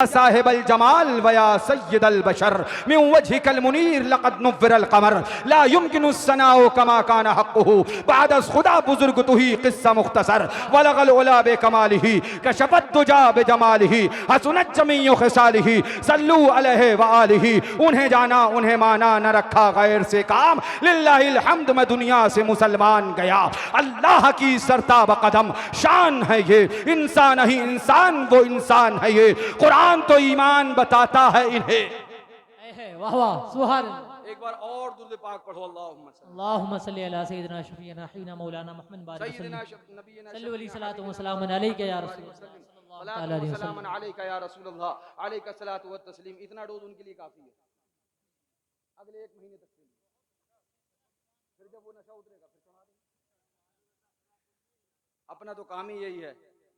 साहिबल जमाल वया सय्यदल बशर मिन वजहिकल मुनीर लक़द नुव्विरल क़मर ला युमकिनु सनाउ कमा काना हक़्क़ुहु बाद अज़ खुदा बुज़ुर्ग तुही क़िस्सा मुख़्तसर वलगल उला बिकमालिही कशफ़त दुजा बिजमालिही हसनत जमीउ ख़िसालिही सल्लू अलैहि व आलिही। उन्हें जाना उन्हें माना न रखा गैर से काम, लिल्लाहिल हम्द मैं दुनिया से मुसलमान गया। अल्लाह की सरताब कदम शान है ये, इंसान ही इंसान वो इंसान है ये। कुरान तो ईमान बताता है इन्हें। वाह वाह सुभान। एक बार और दुरूद पाक पढ़ो। अल्लाहुम्मा सल्ली अला सय्यिदिना शफीना हबीबना मौलाना मुहम्मद बारिक सल्लल्लाहु अलैहि सलातु व सलाम अलैका या रसूल अल्लाह सलाम अलैका या रसूल अल्लाह अलैका सलातु व तस्लीम। इतना डोज उनके लिए काफी है अगले 1 महीने तक के लिए। फिर जब वो नशा उतरेगा फिर चढ़ा देंगे। अपना तो काम ही यही है।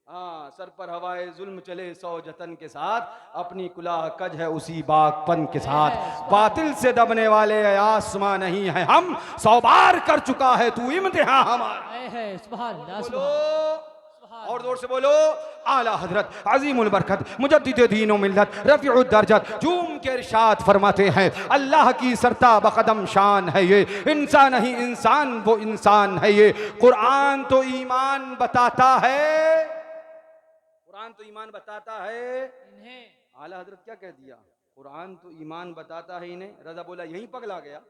हाँ, सर पर हवाए जुल्म चले 100 जतन के साथ, अपनी कुलाह कज है उसी बागपन के साथ। बातिल से दबने वाले आसमां नहीं है हम, 100 बार कर चुका है तू इम्तिहान हमारा। सुभान बोलो और जोर से बोलो। आला हजरत अजीमुल बरकत मुजद्दिद दीन व मिल्लत रफीउद दर्जत झूम के इरशाद फरमाते हैं, अल्लाह की सरताब कदम शान है ये, इंसान ही इंसान वो इंसान है ये। कुरान तो ईमान बताता है, कुरान तो ईमान बताता है इन्हें। आला हजरत क्या कह दिया? कुरान तो ईमान बताता है इन्हें। रजा बोला यहीं पगला गया,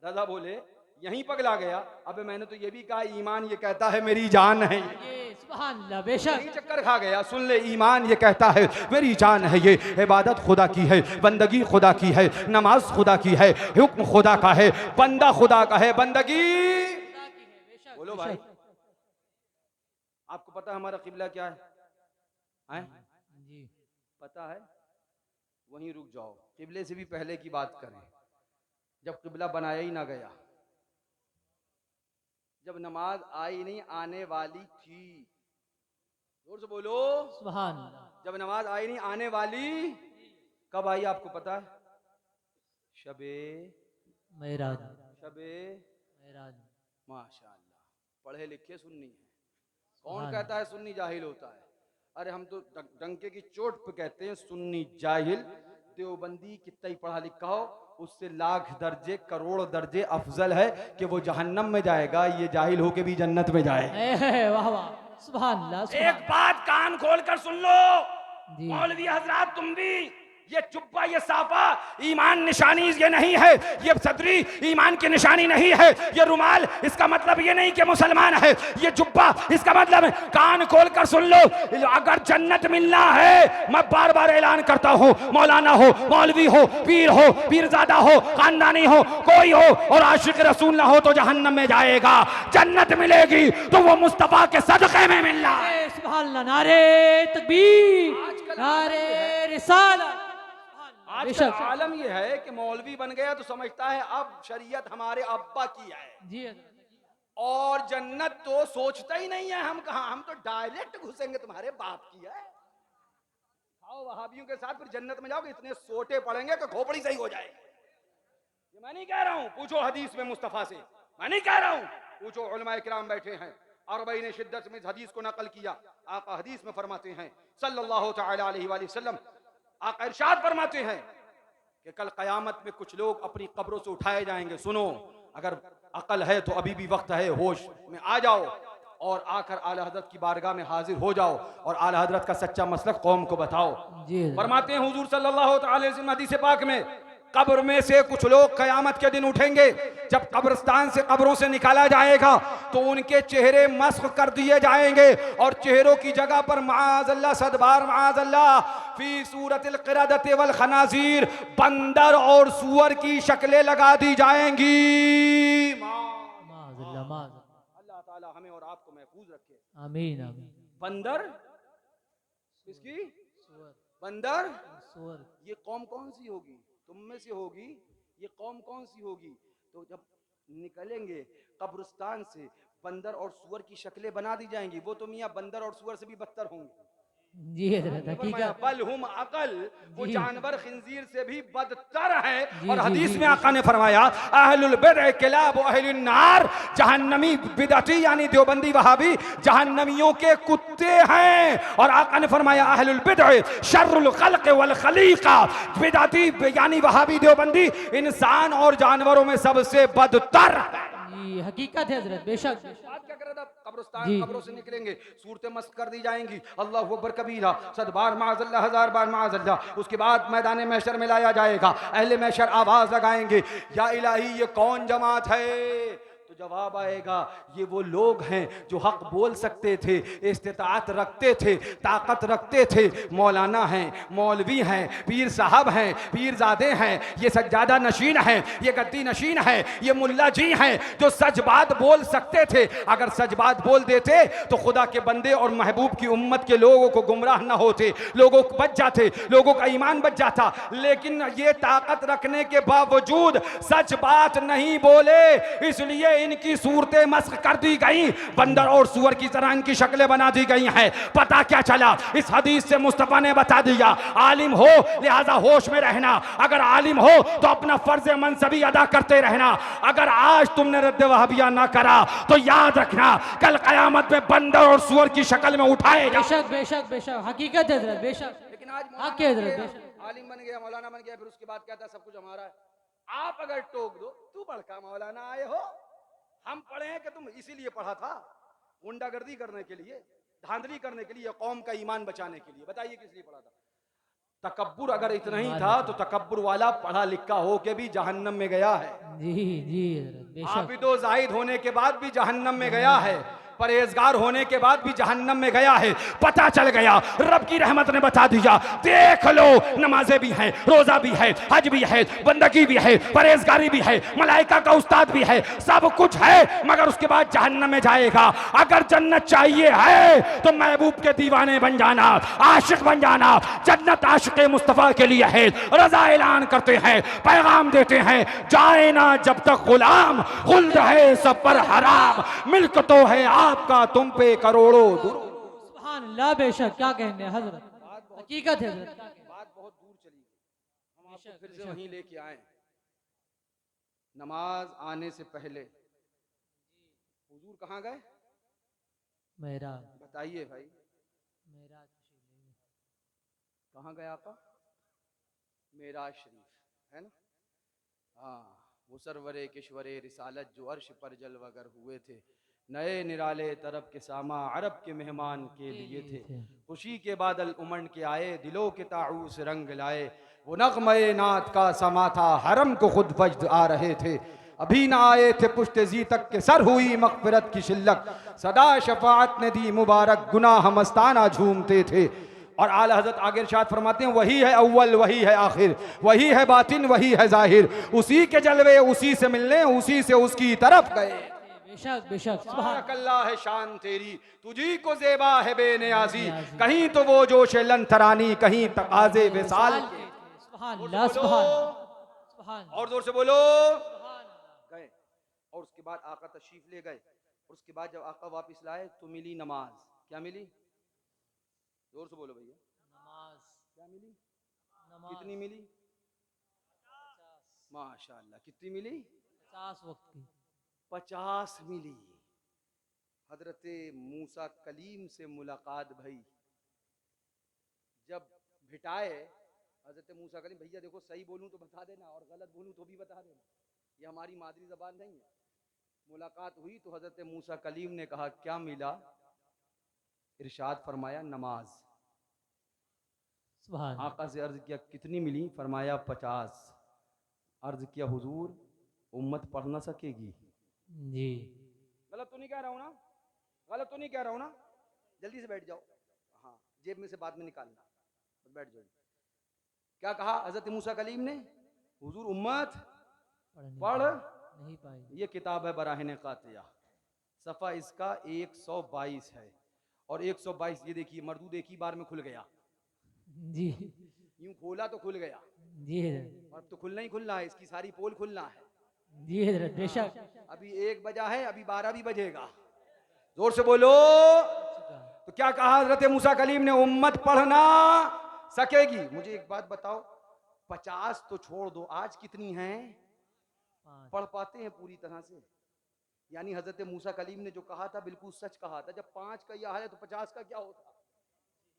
रजा बोले यहीं पगला गया। अबे मैंने तो ये भी कहा ईमान ये कहता है मेरी जान है ये। सुभान अल्लाह, बेशक चक्कर खा गया। सुन ले, ईमान ये कहता है मेरी जान है ये। इबादत खुदा की है, बंदगी खुदा की है, नमाज खुदा की है, हुक्म खुदा का है, बंदा खुदा का है, बंदगी बोलो भाई। आपको पता है हमारा किबला क्या है? जी पता है? वहीं रुक जाओ, किबले से भी पहले की बात करें। जब किबला बनाया ही ना गया, जब नमाज आई नहीं आने वाली थी, जोर से बोलो सुभान। जब नमाज आई नहीं आने वाली, कब आई आपको पता है? शबे मेराज, शबे मेराज। माशाअल्लाह, पढ़े लिखे सुन्नी है। कौन कहता है सुन्नी जाहिल होता है? अरे हम तो डंके की चोट पे कहते हैं सुन्नी जाहिल। देवबंदी कितना ही पढ़ा लिखा हो, उससे लाख दर्जे करोड़ दर्जे अफजल है कि वो जहन्नम में जाएगा, ये जाहिल होके भी जन्नत में जाए। वाह वाह सुभान अल्लाह। एक बात कान खोल कर सुन लो मौलवी हजरात, तुम भी, ये जुब्बा ये साफा ईमान निशानी ये नहीं है, ये सदरी ईमान की निशानी नहीं है, ये रुमाल इसका मतलब ये नहीं कि मुसलमान है, ये जुब्बा इसका मतलब है। कान खोल कर सुन लो, अगर जन्नत मिलना है, मैं बार बार ऐलान करता हूँ, मौलाना हो, मौलवी हो, पीरजादा हो, खानदानी हो, कोई हो और आशिक रसूल ना हो तो जहन्नम में जाएगा। जन्नत मिलेगी तो वो मुस्तफा के सदक़े में मिलना है। सुभान अल्लाह, नारे तकबीर, नारे रिसालत। आज का आलम यह है कि मौलवी बन गया तो समझता है अब शरीयत हमारे अब्बा की है जी, और जन्नत तो सोचता ही नहीं है। हम कहा, हम तो डायरेक्ट घुसेंगे तुम्हारे बाप की है। आओ वहाबियों के साथ फिर जन्नत में जाओगे, इतने सोटे पड़ेंगे कि खोपड़ी सही हो जाएगी। ये मैं नहीं कह रहा हूं, पूछो हदीस में मुस्तफा से, मैं नहीं कह रहा हूं, पूछो उलमाए किराम बैठे हैं, अरबई ने शिद्दत में इस हदीस को नकल किया। आका हदीस में फरमाते हैं सल्लल्लाहु तआला अलैहि वसल्लम, आका इरशाद फरमाते हैं कि कल कयामत में कुछ लोग अपनी कब्रों से उठाए जाएंगे। सुनो, अगर अकल है तो अभी भी वक्त है, होश में आ जाओ और आकर आला हजरत की बारगाह में हाजिर हो जाओ और आला हजरत का सच्चा मसलक कौम को बताओ। फरमाते हैं हुजूर सल्लल्लाहु अलैहि वसल्लम हदीस पाक में, कब्र में से कुछ लोग कयामत के दिन उठेंगे। जब कब्रिस्तान से कब्रों से निकाला जाएगा तो उनके चेहरे मस्ख कर दिए जाएंगे और चेहरों की जगह पर माअज़ल्लाह, सदबार माअज़ल्लाह, फी सूरतिल क़िरदति वल खनाज़ीर, बंदर और सूअर की शक्लें लगा दी जाएंगी। अल्लाह ताला हमें और आपको महफूज रखे, आमीन आमीन। बंदर किसकी? बंदर सूअर। ये कौम कौन सी होगी? तुम में से होगी। ये कौम कौन सी होगी? तो जब निकलेंगे कब्रिस्तान से, बंदर और सूअर की शक्लें बना दी जाएंगी। वो तो मियाँ बंदर और सूअर से भी बदतर होंगे। जी हजरत हकीकत। बल हुम अकल, वो जी। जानवर खिंजीर से भी बदतर है। जी, और जी, हदीस जी, में जी। आका ने फरमाया अहलुल बिदअ किलाब व अहलुन नार, जहन्नमी बिदअती यानी देवबंदी वहाबी जहन्नमियों के कुत्ते हैं। और आका ने फरमाया अहलुल बिदअ शर्रुल खल्क़ वल खलीक़ा, बिदअती यानी वहाबी देवबंदी इंसान और जानवरों में सबसे बदतर है। जी हकीकत है हजरत, बेशक। बात क्या कर रहा था? कब्रिस्तान, जी। कब्रों से निकलेंगे, सूरतें मस्त कर दी जाएंगी, अल्लाह अकबर कबीरा, 100 बार माज़ल्लाह, 1000 बार माज़ल्लाह। उसके बाद मैदान महशर में लाया जाएगा, अहले महशर आवाज लगाएंगे या इलाही ये कौन जमात है? तो जवाब आएगा ये वो लोग हैं जो हक बोल सकते थे, इस्तिताअत रखते थे, ताकत रखते थे। मौलाना हैं, मौलवी हैं, पीर साहब हैं, पीरजादे हैं, ये सज्जादा नशीन हैं, ये गद्दी नशीन हैं, ये मुल्ला जी हैं जो सच बात बोल सकते थे। अगर सच बात बोल देते तो खुदा के बंदे और महबूब की उम्मत के लोगों को गुमराह न होते, लोगों को बच जाते, लोगों का ईमान बच जाता। लेकिन ये ताकत रखने के बावजूद सच बात नहीं बोले, इसलिए इनकी सूरतें मस्ख कर दी गई, बंदर और सुअर की तरह इनकी शक्लें बना दी गई हैं। पता क्या चला? इस हदीस से मुस्तफा ने बता दिया आलिम हो लिहाजा होश में रहना, अगर आलिम हो तो अपना फर्ज मनसबी अदा करते रहना। अगर आज तुमने रद्द वहाबिया ना करा तो याद रखना कल कयामत में बंदर और सुअर की शक्ल में उठाए जा। बेशक बेशक बेशक हकीकत है हजरत, बेशक। लेकिन आज हक है हजरत, बेशक। आलिम बन गया, मौलाना बन गया, फिर उसके बाद कहता है सब कुछ हमारा है। आप अगर टोक दो तू बड़का मौलाना आए हो, हम पढ़े हैं कि तुम इसीलिए पढ़ा था, गुंडागर्दी करने के लिए, धांधली करने के लिए, कौम का ईमान बचाने के लिए? बताइए किस लिए पढ़ा था? तकब्बुर अगर इतना ही था तो तकब्बुर वाला पढ़ा लिखा हो के भी जहन्नम में गया है। जी जी हजरत, बेशक। आबिदो जाहिद होने के बाद भी जहन्नम में गया है, परहेजगार होने के बाद भी जहन्नम में गया है। पता चल गया, रब की रहमत ने बता दिया, देख लो नमाजें भी हैं, रोजा भी है, हज भी है, बंदगी भी है, परहेजगारी भी है, मलाइका का उस्ताद भी है, सब कुछ है, मगर उसके बाद जहन्नम में जाएगा। अगर जन्नत चाहिए है तो महबूब के दीवाने बन जाना, आशिक बन जाना। जन्नत आशिक मुस्तफा के लिए है। रजा ऐलान करते हैं, पैगाम देते हैं, जाए ना जब तक गुलाम, खुल्द है सब पर हराम, मिल्क तो है आपका तुम पे करोड़ों दुरूद। सुभान अल्लाह, बेशक। क्या कहने हजरत, हकीकत है हजरत। बात बहुत दूर चली, हम आपको फिर से वहीं लेके आए। नमाज आने से पहले हुजूर कहाँ गए? मेरा बताइए भाई, मेरा कहाँ गए आपा? मेराज शरीफ है ना? हाँ, वो सरवरे किश्वरे रिसालत जो अर्श पर जलवगर हुए थे, नए निराले तरफ के सामा अरब के मेहमान के लिए थे। खुशी के बादल उमड़ के आए, दिलों के ताऊस रंग लाए, वो नग़्मे नात का समा था, हरम को खुद वजद आ रहे थे। अभी ना आए थे पुश्ते जी तक के सर हुई मग़फ़िरत की शिल्लक, सदा शफ़ाअत ने दी मुबारक, गुनाह मस्ताना झूमते थे। और आला हज़रत आगे इरशाद फरमाते हैं, वही है अव्वल वही है आखिर, वही है बातिन वही है जाहिर, उसी के जलवे उसी से मिलने उसी से उसकी तरफ गए। बेशक बेशक। अल्लाह है शान तेरी, तुझी को ज़ेबा है बेनियाज़ी, कहीं तो वो जोश लंथरानी, कहीं तकाज़े विसाल के। और जोर से बोलो। गए और उसके बाद आका तशरीफ ले गए, और उसके बाद जब आका वापस लाए तो मिली नमाज। क्या मिली? जोर से बोलो भैया। नमाज क्या मिली? कितनी मिली? माशाअल्लाह, कितनी मिली? 50 वक्त की 50 मिली। हजरत मूसा कलीम से मुलाकात भई, जब भिटाए हजरत मूसा कलीम, भैया देखो सही बोलूं तो बता देना और गलत बोलूं तो भी बता देना, ये हमारी मादरी जबान नहीं है। मुलाकात हुई तो हजरत मूसा कलीम ने कहा क्या मिला? इरशाद फरमाया नमाज। आका से अर्ज किया कितनी मिली? फरमाया 50। अर्ज किया हुजूर उम्मत पढ़ ना सकेगी? जी। गलत तो नहीं कह रहा हूं ना? गलत तो नहीं कह रहा हूं ना? जल्दी से बैठ जाओ, हाँ जेब में से बाद में निकालना, बैठ जाओ। क्या कहा हजरत मूसा कलीम ने? हुजूर उम्मत पढ़ नहीं पाई। ये किताब है बराहिन कातिया, सफ़ा इसका 122 है, और 122 ये देखिए मर्दूद एक ही बार में खुल गया। जी। यूं खोला तो खुल गया जी और अब तो खुलना ही खुलना है, इसकी सारी पोल खुलना है। जी हजरत, बेशक। अभी 1 बजा है, अभी 12 भी बजेगा। जोर से बोलो। तो क्या कहा हजरत मूसा कलीम ने, उम्मत पढ़ ना सकेगी। मुझे एक बात बताओ, 50 तो छोड़ दो, आज कितनी हैं? पढ़ पाते हैं पूरी तरह से? यानी हजरत मूसा कलीम ने जो कहा था बिल्कुल सच कहा था। जब 5 का यह हाल है तो 50 का क्या होता?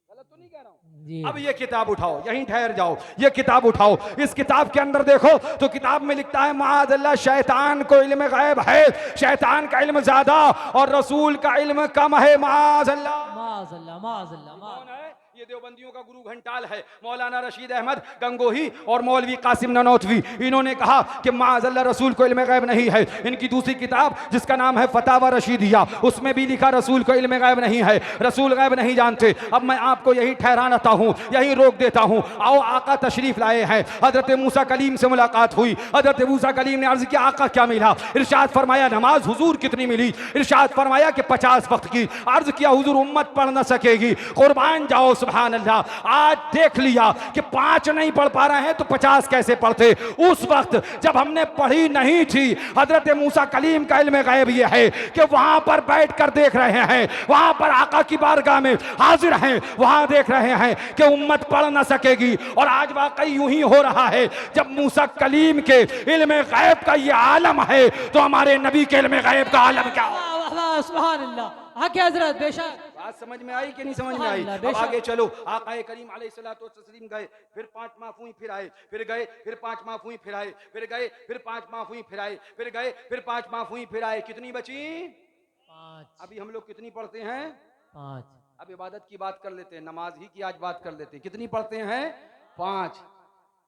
गलत तो नहीं कह रहा हूं? अब ये किताब उठाओ, यहीं ठहर जाओ, ये किताब उठाओ। इस किताब के अंदर देखो तो किताब में लिखता है माअज़ल्लाह शैतान को इल्म गैब है, शैतान का इल्म ज्यादा और रसूल का इल्म कम है। माअज़ल्लाह माअज़ल्लाह माअज़ल्लाह। कौन है? ये देवबंदियों का गुरु घंटाल है, मौलाना रशीद अहमद गंगोही और मौलवी कासिम ननौतवी। इन्होंने कहा कि माअज़ल्लाह रसूल को इल्म गैब नहीं है। इनकी दूसरी किताब जिसका नाम है फतावा रशीदिया, उसमें भी लिखा रसूल को इल्म गैब नहीं है, रसूल गैब नहीं जानते। अब मैं आपको यही ठहराता हूँ, यही रोक देता हूँ। आओ, आका तशरीफ लाए हैं। हजरत मूसा कलीम से मुलाकात हुई। हजरत मूसा कलीम ने अर्ज किया, आका क्या मिला? इरशाद फरमाया, नमाज हुजूर कितनी मिली? इरशाद फरमाया कि 50 वक्त की। अर्ज किया, हुजूर उम्मत पढ़ न सकेगी। कुर्बान जाओ, सुभान अल्लाह। आज देख लिया कि 5 नहीं पढ़ पा रहे हैं तो 50 कैसे पढ़ते? उस वक्त जब हमने पढ़ी नहीं थी, हजरत मूसा कलीम का इल्म गैब ये है कि वहां पर बैठ कर देख रहे हैं, वहां पर आका की बारगाह में हाजिर हैं, वहां देख रहे हैं कि उम्मत पढ़ ना सकेगी। और आज वाकई यूं ही हो रहा है। जब मूसा कलीम के इल्म गैब का ये आलम है तो हमारे नबी के इल्म गैब का आलम क्या हो? सुभान अल्लाह। आके हजरत बेशक बात समझ में आई कि नहीं समझ में आई? अब आगे चलो। आका करीम अलैहिस्सलातु वस्सलाम गए, फिर 5 माह हुई, फिर आए, फिर गए, फिर 5 माह हुई, फिर आए, फिर गए, फिर 5 माह हुई, फिर आए, फिर गए, फिर 5 माह हुई, फिर आए। कितनी बची? 5। अभी हम लोग कितनी पढ़ते हैं? 5। अब इबादत की बात कर लेते हैं, नमाज ही की आज बात कर लेते हैं। कितनी पढ़ते हैं? 5।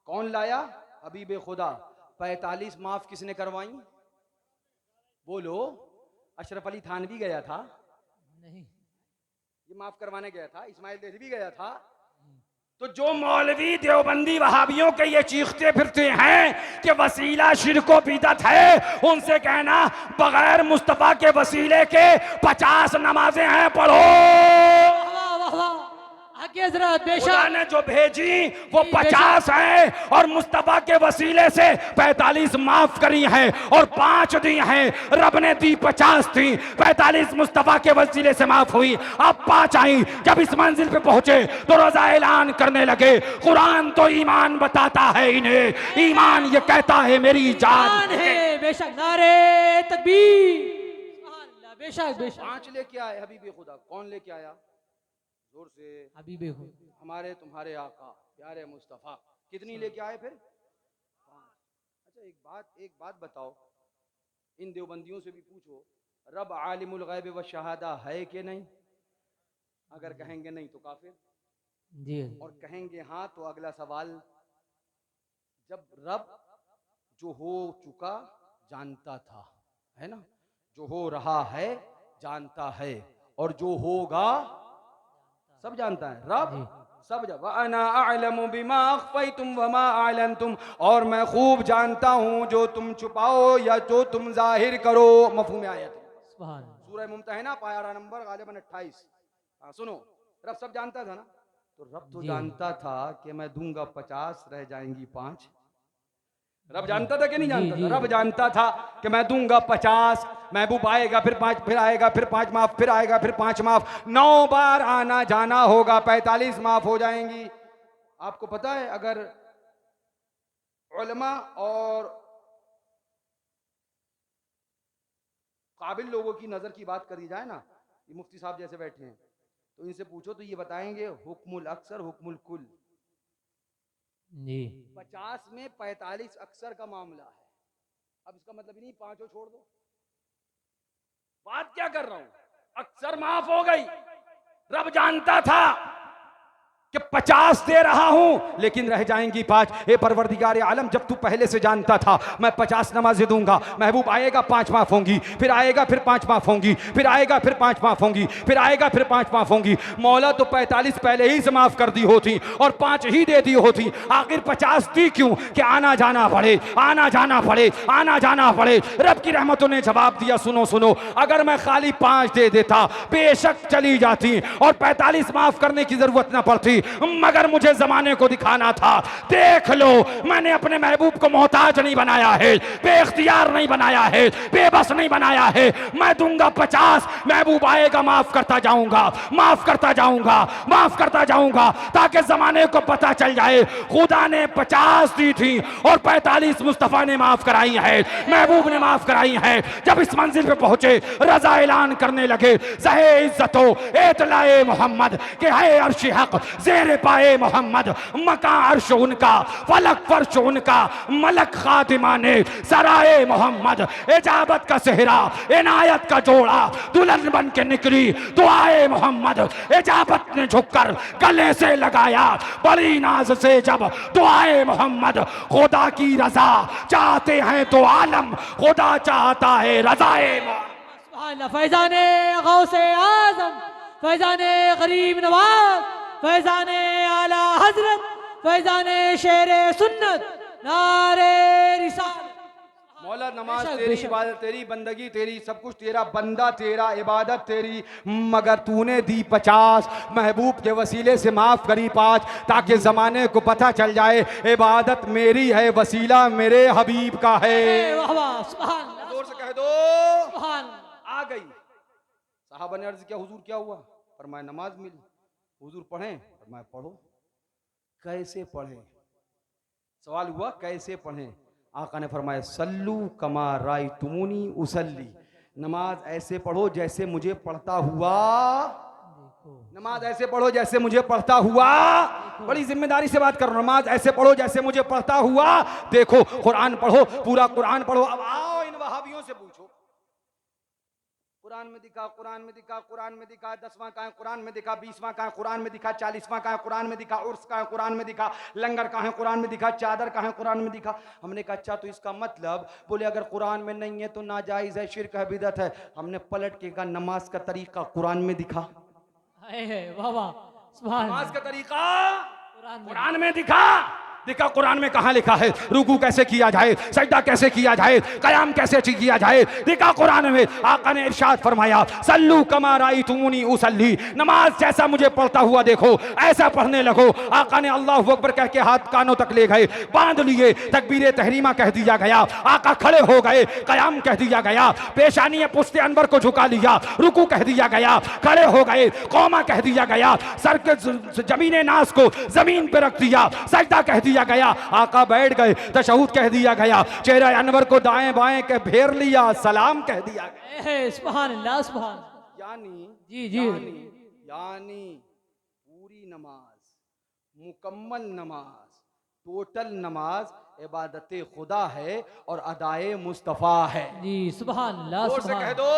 कौन लाया? हबीब खुदा। 45 माफ किसने करवाई? बोलो। अशरफ अली थानवी गया था? नहीं। ये माफ करवाने गया था? इस्माइल देहलवी गया था? तो जो मौलवी देवबंदी वहाबियों के ये चीखते फिरते हैं कि वसीला शिर्को बिदअत है, उनसे कहना बगैर मुस्तफा के वसीले के 50 नमाजें हैं, पढ़ो। वाह वाह वाह। आके हजरत बेशक खुदा ने जो भेजी वो 50 हैं और मुस्तफा के वसीले से 45 माफ करी हैं और 5 दी हैं। रब ने दी 50 थी, 45 मुस्तफा के वसीले से माफ हुई। अब 5 आई। जब इस मंजिल पे पहुंचे तो रोजा ऐलान करने लगे, कुरान तो ईमान बताता है इन्हें, ईमान ये कहता है मेरी जान है। बेशक नारे तकबीर। बेशक बेशक। 5 लेके आए हबीब खुदा। कौन लेके आया? जोर से। हबीबे हो, हमारे तुम्हारे आका प्यारे मुस्तफा। कितनी लेके आए फिर? 5। अच्छा, एक बात बताओ, इन देवबंदियों से भी पूछो, रब आलिमुल गैब व शहादा है कि नहीं? अगर कहेंगे नहीं तो काफिर जी, और कहेंगे हाँ तो अगला सवाल, जब रब जो हो चुका जानता था, है ना, जो हो रहा है जानता है और जो होगा सब जानता है। रब सब जब अना अअलमु बिमा अख्फैतुम वमा अअलनतुम, और मैं खूब जानता हूं जो तुम छुपाओ या जो तुम जाहिर करो। मफहूम आयत सूरह मुम्तहिना पारा नंबर गालिबन 28। सुनो, रब सब जानता था ना, तो रब तो जानता था कि मैं दूंगा 50, रह जाएंगी 5। रब जानता था कि नहीं जानता था? रब जानता था कि मैं दूंगा 50, महबूब आएगा फिर 5, फिर आएगा फिर 5 माफ, फिर आएगा फिर 5 माफ, 9 बार आना जाना होगा, 45 माफ हो जाएंगी। आपको पता है अगर उलमा और काबिल लोगों की नजर की बात करी जाए ना, ये मुफ्ती साहब जैसे बैठे हैं, तो इनसे पूछो तो ये बताएंगे हुक्मुल अक्सर हुक्मुल कुल जी। 50 में 45 अक्सर का मामला है। अब इसका मतलब ही नहीं 5 छोड़ दो। बात क्या कर रहा हूं? अक्सर माफ हो गई। रब जानता था कि 50 दे रहा हूं लेकिन रह जाएंगी 5। ए परवरदिगार आलम, जब तू पहले से जानता था मैं 50 नमाजें दूंगा, महबूब आएगा 5 माफ होंगी, फिर आएगा फिर 5 माफ होंगी, फिर आएगा फिर 5 माफ होंगी, फिर आएगा फिर 5 माफ होंगी। मौला तो 45 पहले ही से माफ कर दी होती और 5 ही दे दी होती, आखिर 50 दी क्यों? कि आना जाना पड़े, आना जाना पड़े, आना जाना पड़े। रब की रहमतों ने जवाब दिया, सुनो सुनो, अगर मैं खाली 5 दे देता बेशक चली जाती और 45 माफ करने की जरूरत ना पड़ती, मगर मुझे जमाने को दिखाना था। देख लो, मैंने अपने महबूब को मोहताज नहीं बनाया है, बेख्तियार नहीं बनाया है, बेबस नहीं बनाया है। मैं दूंगा 50, महबूब आएगा माफ करता जाऊंगा, माफ करता जाऊंगा, माफ करता जाऊंगा, ताकि जमाने को पता चल जाए खुदा ने 50 दी थी और 45 मुस्तफा ने माफ कराई है, महबूब ने माफ कराई है। जब इस मंजिल पे पहुंचे, रजा ऐलान करने लगे, ज़हे इज्जतो एतलाए मोहम्मद के है अर्श हक, ज़ेरे पाए मोहम्मद मका अर्श उनका, फलक फर्श उनका, मलक खातिमा ने सराए मोहम्मद, इजाबत का सेहरा इनायत का जोड़ा, दुल्हन बन के निकली दुआए मोहम्मद, इजाबत ने झुककर गले से लगाया बड़ी नाज से जब दुआए मोहम्मद। खुदा की रजा चाहते हैं तो आलम, खुदा चाहता है रजाए मोहम्मद। फैजाने गौसे आजम, फैजाने गरीब नवाज, फैजाने आला हजरत, फैजाने शेरे सुन्नत, नारे रिसालत। मौला नमाज तेरी, इबादत तेरी, बंदगी तेरी, सब कुछ तेरा, बंदा तेरा, इबादत तेरी, मगर तूने दी 50, महबूब के वसीले से माफ करी 5, ताकि जमाने को पता चल जाए इबादत मेरी है, वसीला मेरे हबीब का है। जोर से कह दो आ गई। साहबा ने अर्ज किया, हुजूर क्या हुआ? फरमाया नमाज मिली। हुजूर पढ़ें? फरमाया पढ़ो। कैसे पढ़ें? सवाल हुआ कैसे पढ़ें? आका ने फरमाया सल्लू कमा राई तुमुनी उसल्ली, नमाज ऐसे पढ़ो जैसे मुझे पढ़ता हुआ, नमाज ऐसे पढ़ो जैसे मुझे पढ़ता हुआ। बड़ी जिम्मेदारी से बात कर रहा हूं, नमाज ऐसे पढ़ो जैसे मुझे पढ़ता हुआ। देखो कुरान पढ़ो, पूरा कुरान पढ़ो। अब आओ इन वहाबियों से पूछो, कुरान में दिखा, कुरान में दिखा, कुरान में दिखा, 10वां कहाँ है कुरान में दिखा, 20वां कहाँ है कुरान में दिखा, 40वां कहाँ है कुरान में दिखा, उर्स कहाँ है कुरान में दिखा, लंगर कहाँ है कुरान में दिखा, चादर कहाँ है कुरान में दिखा। हमने कहा अच्छा तो इसका मतलब, बोले अगर कुरान में नहीं है तो नाजायज है, शिर्क है, बिदअत है। हमने पलट के कहा नमाज का तरीका कुरान में दिखा, नमाज का तरीका कुरान में दिखा। देखा कुरान में कहां लिखा है रुकू कैसे किया जाए, सजदा कैसे किया जाए, कयाम कैसे किया जाए। देखा कुरान में आका ने इरशाद फरमाया सल्लू कमा रायतुमूनी उसल्ली, नमाज जैसा मुझे पढ़ता हुआ देखो ऐसा पढ़ने लगो। आका ने अल्लाहु अकबर कह के हाथ कानों तक ले गए, बांध लिए, तकबीर तहरीमा कह दिया गया, आका खड़े हो गए, कयाम कह दिया गया, पेशानी पुश्ते अनवर को झुका लिया, रुकू कह दिया गया, खड़े हो गए, कौमा कह दिया गया, सर के जमीन नास को जमीन पे रख दिया, सजदा कह दिया गया, आका बैठ गए, तशहुद कह दिया गया, चेहरा अनवर को दाएं बाएं के फेर लिया, सलाम कह दिया गया। सुभान अल्लाह, सुभान। यानी पूरी नमाज, मुकम्मल नमाज, टोटल नमाज इबादत खुदा है और अदाए मुस्तफा है। जी सुभान अल्लाह, जोर से कह दो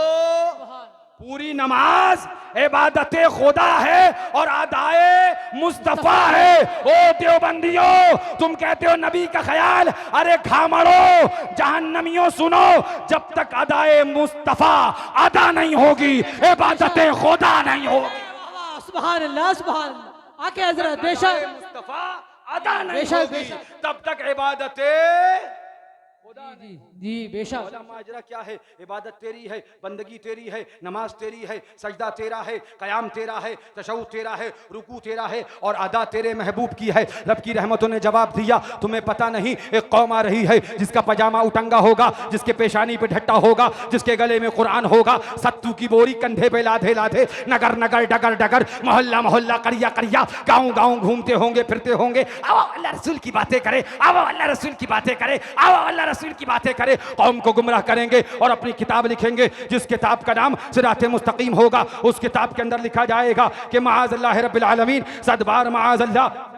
पूरी नमाज इबादत खुदा है और अदाए मुस्तफा है। ओ देवबंदियों, तुम कहते हो नबी का ख्याल, अरे खामड़ो जहन्नमियों सुनो, जब तक अदाए मुस्तफा अदा नहीं होगी इबादत खुदा नहीं होगी। सुभान अल्लाह, सुभान अल्लाह। आके हजरत बेशक मुस्तफा अदा नहीं होगी तब तक इबादत जी बेशक। माजरा क्या है? इबादत तेरी है, बंदगी तेरी है, नमाज तेरी है, सजदा तेरा है, कयाम तेरा है, तशहुद तेरा है, रुकू तेरा है और अदा तेरे महबूब की है। रब की रहमतों ने जवाब दिया, तुम्हें पता नहीं एक कौम आ रही है जिसका पजामा उटंगा होगा, जिसके पेशानी पे ढट्टा होगा, जिसके गले में कुरान होगा, सत्तू की बोरी कंधे पे लाधे लाधे, नगर नगर डगर डगर, मोहल्ला मोहल्ला, करिया करिया, गाँव गाँव घूमते होंगे, फिरते होंगे। आओ अल्लाह रसूल की बातें करे, आओ अल्लाह रसूल की बातें करे, आओ अल्लाह रसूल की बातें करे। कौम को गुमराह करेंगे और अपनी किताब लिखेंगे, जिस किताब का नाम सिराते मुस्तकीम होगा, उस किताब के अंदर लिखा जाएगा कि माअज़ल्लाह रब्बिल आलमीन, सदबार माअज़ल्लाह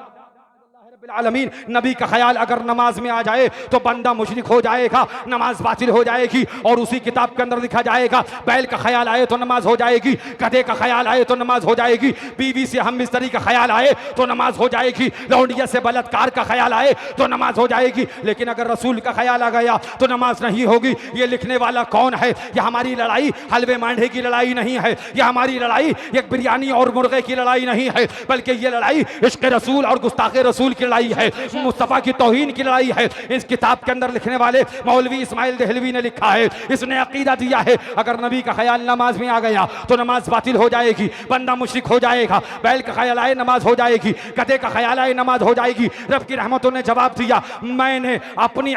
आलमीन, नबी का ख्याल अगर नमाज में आ जाए तो बंदा मुशरिक हो जाएगा, नमाज बातिल हो जाएगी। और उसी किताब के अंदर लिखा जाएगा बैल का ख्याल आए तो नमाज हो जाएगी, गधे का ख्याल आए तो नमाज हो जाएगी, बीवी से हम बिस्तरी का ख्याल आए तो नमाज हो जाएगी, लौंडिया से बलात्कार का ख्याल आए तो नमाज हो जाएगी। लेकिन अगर रसूल का ख्याल आ गया तो नमाज नहीं होगी। ये लिखने वाला कौन है? यह हमारी लड़ाई हलवे मांडे की लड़ाई नहीं है, यह हमारी लड़ाई एक बिरयानी और मुर्गे की लड़ाई नहीं है, बल्कि ये लड़ाई इश्क रसूल और गुस्ताखे रसूल की लड़ाई लड़ाई है, मुस्तफ़ा की तौहीन की लड़ाई है। इस किताब के अंदर लिखने वाले मौलवी इस्माइल देहलवी ने लिखा है, इसने अकीदा दिया है अगर नबी का ख्याल नमाज में आ गया तो नमाज बातिल हो जाएगी, बंदा मुशरिक हो जाएगा। बैल का ख्याल आए नमाज हो जाएगी, गधे का ख्याल आए नमाज हो जाएगी। रब की रहमतों ने जवाब दिया, मैंने अपनी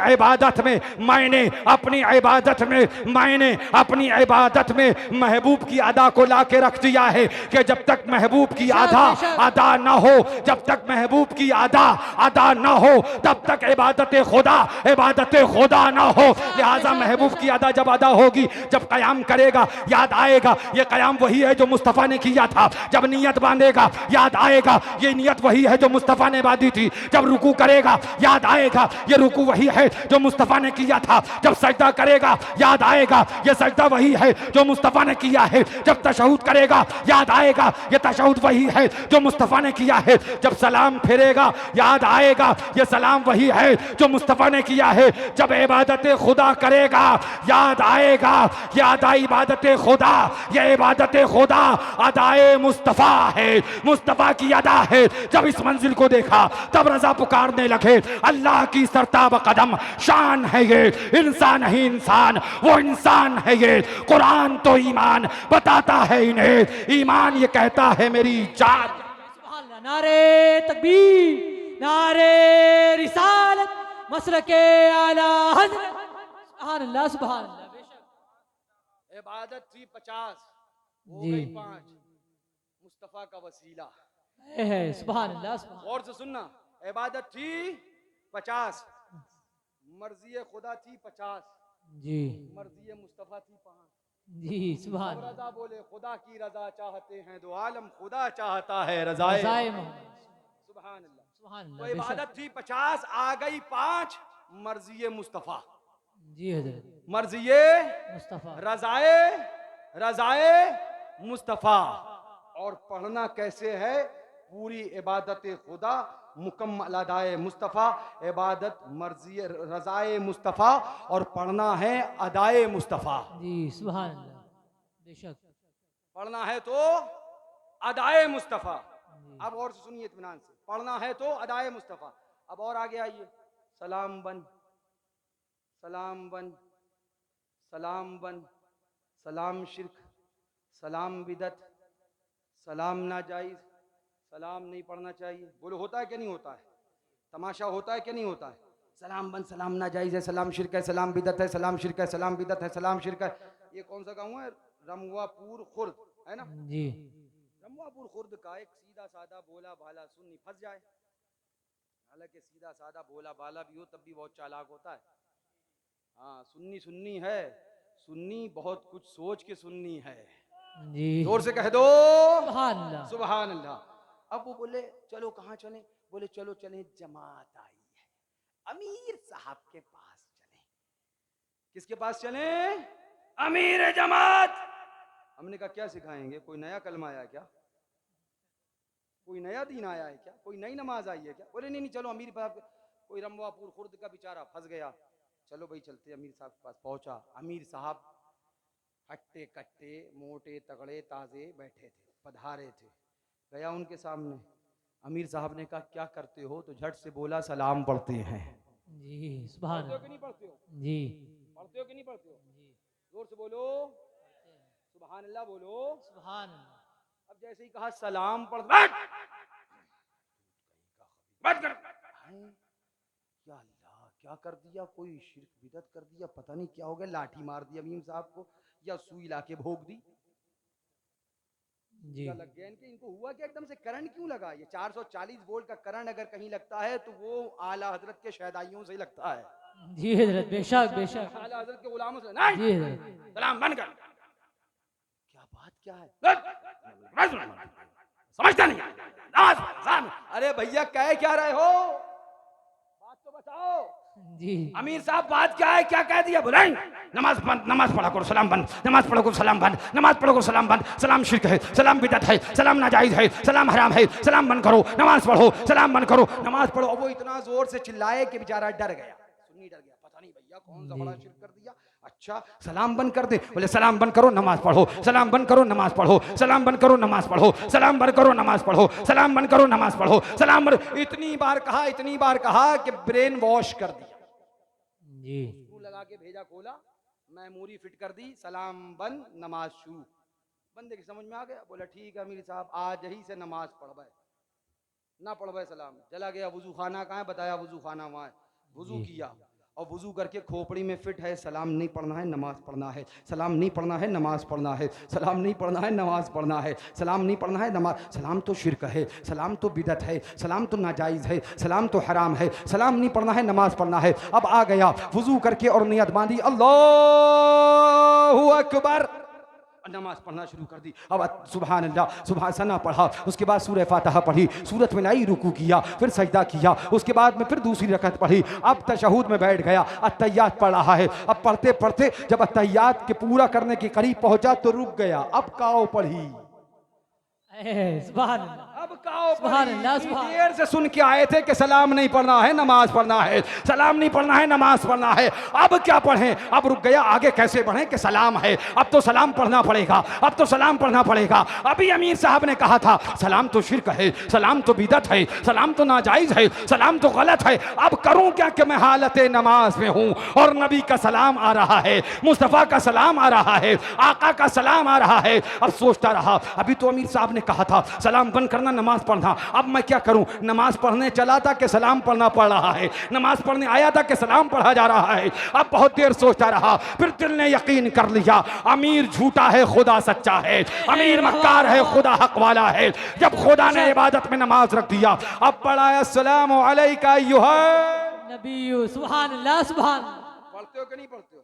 इबादत में महबूब की अदा को ला के रख दिया है कि जब तक महबूब की अदा ना हो, जब तक महबूब की अदा ना हो तब तक इबादत खुदा ना हो। लिहाजा महबूब की अदा जब अदा होगी, जब कयाम करेगा याद आएगा ये कयाम वही है जो मुस्तफ़ा ने किया था। जब नियत बांधेगा याद आएगा ये नियत वही है जो मुस्तफ़ा ने बांधी थी। जब रुकू करेगा याद आएगा ये रुकू वही है जो मुस्तफ़ा ने किया था। जब सजदा करेगा याद आएगा ये सजदा वही है जो मुस्तफ़ा ने किया है। जब तशहुद करेगा याद आएगा ये तशहुद वही है जो मुस्तफ़ा ने किया है। जब सलाम फेरेगा याद आएगा ये सलाम वही है जो मुस्तफ़ा ने किया है। जब इबादत खुदा करेगा याद आएगा ये अदा इबादत खुदा, ये इबादत खुदा अदाए मुस्तफ़ा है, मुस्तफ़ा की अदा है। जब इस मंजिल को देखा तब रजा पुकारने लगे, अल्लाह की सरताब कदम शान है ये, इंसान ही इंसान, वो इंसान है ये। कुरान तो ईमान बताता है इन्हें, ईमान ये कहता है मेरी जान। नारे तकबीर, नारे रिसालत, मसलके आला हज़रत, सुभान अल्लाह सुभान अल्लाह। बेशक इबादत थी 50, हो जी। गई 5, मुस्तफ़ा का वसीला है, सुभान अल्लाह सुभान। गौर से सुनना, इबादत थी 50, मर्जी खुदा थी 50, जी मर्जी मुस्तफ़ा थी 5। जी सुभान अब रजा बोले खुदा की रजा चाहते हैं, दो आलम खुदा चाहता है रजाए रज़ाए मोहम्मद, सुभान अल्लाह। सुभान तो अल्लाह। बेशक इबादत थी 50, आ गई 5, मर्जी मुस्तफ़ा, जी हजरत मर्जी मुस्तफ़ा, रजाए मुस्तफ़ा। और पढ़ना कैसे है? पूरी इबादत खुदा मुकम्मल अदाए मुस्तफ़ा, इबादत मर्जी रजाए मुस्तफ़ा, और पढ़ना है अदाए मुस्तफ़ा। जी सुभान अल्लाह। बेशक पढ़ना है तो अदाए मुस्तफ़ा। अब और से सुनिए इत्मीनान से, पढ़ना है तो अदाए मुस्तफ़ा। अब और आगे आइए, सलाम बन, सलाम बन, सलाम बन, सलाम शिरक, सलाम बिदत, सलाम नाजायज़, सलाम नहीं पढ़ना चाहिए। बोलो होता है कि नहीं होता है? तमाशा होता है कि नहीं होता है? सलाम बन, सलाम नाजायज़ है, सलाम शिरक है, सलाम बिदत है, सलाम शिरक है, सलाम बिदत है, सलाम शिरक है। ये कौन सा गाँव है? रमवापुर खुर्द है ना? जी रमवापुर खुर्द का एक सीधा साधा भोला भाला सुन्नी फंस जाए, हालांकि सीधा साधा भोला भाला भी हो तब भी बहुत चालाक होता है। हाँ, सुन्नी सुन्नी है, सुन्नी बहुत कुछ सोच के सुन्नी है। जी जोर से कह दो सुभान अल्लाह। सुभान अल्लाह। अब वो बोले चलो कहाँ चले? बोले चलो चले, जमात आई है, अमीर साहब के पास चले। किसके पास चले? अमीर जमात। हमने कहा क्या सिखाएंगे? कोई नया कलमा आया क्या? कोई नया दीन आया है क्या? कोई नई नमाज आई है क्या? बोले नहीं नहीं, चलो अमीर साहब, कोई रमवापुर खुर्द का बेचारा फंस गया, चलो भाई चलते। अमीर साहब के पास पहुंचा, अमीर साहब हट्टे कट्टे मोटे तगड़े ताजे बैठे थे, पधारे थे। गया उनके सामने, अमीर साहब ने कहा क्या करते हो? तो झट से बोला सलाम पढ़ते हैं। जी सुभान पढ़ते हो कि नहीं पढ़ते हो? जी पढ़ते हो कि नहीं पढ़ते हो? जोर से बोलो सुभान अल्लाह, बोलो सुभान अल्लाह। अब जैसे ही कहा सलाम पढ़, बैठ बैठ कर, क्या अल्लाह क्या कर दिया? कोई शिरक बिदत कर दिया, पता नहीं क्या हो गया। लाठी मार दी अमीर साहब को या सुई लाके भोग दी, जी क्या लग गया इनके? इनको हुआ क्या? एकदम से करंट क्यों लगा? ये 440 वोल्ट का करंट अगर कहीं लगता है तो वो आला हजरत के शहदाइयों से ही लगता है। जी हजरत बेशक बेशक। आला हजरत के गुलामों से नहीं। जी हजरत सलाम बन कर, क्या बात क्या है? समझता नहीं। अरे भैया कह क्या रहे हो? बात तो बताओ। जी अमीर साहब बात क्या है? क्या कह दिया? बोले नमाज बंद, नमाज पढ़ा करो सलाम बंद, नमाज पढ़ो करो सलाम बंद, नमाज पढ़ो करो सलाम बंद, सलाम शिरक है, सलाम बिदअत है, सलाम नाजायज है, सलाम हराम है, सलाम बंद करो, नमाज पढ़ो, सलाम बंद करो, नमाज पढ़ो। वो इतना जोर से चिल्लाए कि बेचारा डर गया, सुन्नी डर गया, पता पता नहीं भैया कौन सा बड़ा शिर्क कर दिया। अच्छा सलाम बंद कर दे, बोले सलाम बंद करो नमाज पढ़ो, सलाम बंद करो नमाज पढ़ो, सलाम बंद करो नमाज पढ़ो, सलाम बंद करो नमाज पढ़ो, सलाम बंद करो नमाज पढ़ो, सलाम बंद। इतनी बार कहा कि ब्रेन वॉश कर दिया जी। लगा के भेजा, खोला, मेमोरी फिट कर दी, सलाम बंद नमाज शुरू। बंदे की समझ में आ गया, बोला ठीक है अमीर साहब आज ही से नमाज पढ़वे ना पढ़वे सलाम। चला गया वजू खाना कहाँ है, बताया वजू खाना वहाँ है। वजू किया और वजू करके खोपड़ी में फिट है, सलाम नहीं पढ़ना है नमाज पढ़ना है, सलाम नहीं पढ़ना है नमाज पढ़ना है, सलाम नहीं पढ़ना है नमाज पढ़ना है, सलाम नहीं पढ़ना है नमाज। सलाम तो शिरक है, सलाम तो बिदत है, सलाम तो नाजायज़ है, सलाम तो हराम है, सलाम नहीं पढ़ना है नमाज पढ़ना है। अब आ गया वजू करके और नियत बांधी, अल्लाहु अकबर, नमाज पढ़ना शुरू कर दी। अब सुभान अल्लाह सुभान सना पढ़ा, उसके बाद सूरह फातिहा पढ़ी, सूरत में लाई रुकू किया, फिर सजदा किया, उसके बाद में फिर दूसरी रकअत पढ़ी। अब तशहुद में बैठ गया, अत्तहियात पढ़ रहा है। अब पढ़ते पढ़ते जब अत्तहियात के पूरा करने के करीब पहुंचा तो रुक गया। अब काओ पढ़ी, सुभान अल्लाह, अब काओ सुभान अल्लाह, सुभान देर से सुन के आए थे कि सलाम नहीं पढ़ना है नमाज पढ़ना है, सलाम नहीं पढ़ना है नमाज पढ़ना है। अब क्या पढ़ें, अब रुक गया, आगे कैसे बढ़ें कि सलाम है, अब तो सलाम पढ़ना पड़ेगा, अब तो सलाम पढ़ना पड़ेगा। अभी अमीर साहब ने कहा था सलाम तो शिरक है, सलाम तो बिदत है, सलाम तो नाजायज है, सलाम तो गलत है। अब करूं क्या कि मैं हालत नमाज में हूं और नबी का सलाम आ रहा है, मुस्तफ़ा का सलाम आ रहा है, आका का सलाम आ रहा है। अब सोचता रहा, अभी तो अमीर साहब ने कहा था सलाम बंद करना नमाज पढ़ना, अब मैं क्या करूं। नमाज पढ़ने चला था कि सलाम पढ़ना पड़ रहा है, नमाज पढ़ने आया था कि सलाम पढ़ा जा रहा है। अब बहुत देर सोचता रहा, फिर दिल ने यकीन कर लिया अमीर झूठा है खुदा सच्चा है, अमीर मक्कार है खुदा हक वाला है। जब खुदा ने इबादत में नमाज रख दिया, अब पढ़ा अस्सलामु अलैका अय्युहा नबी, सुभान अल्लाह, सुभान। पढ़ते हो कि नहीं पढ़ते हो,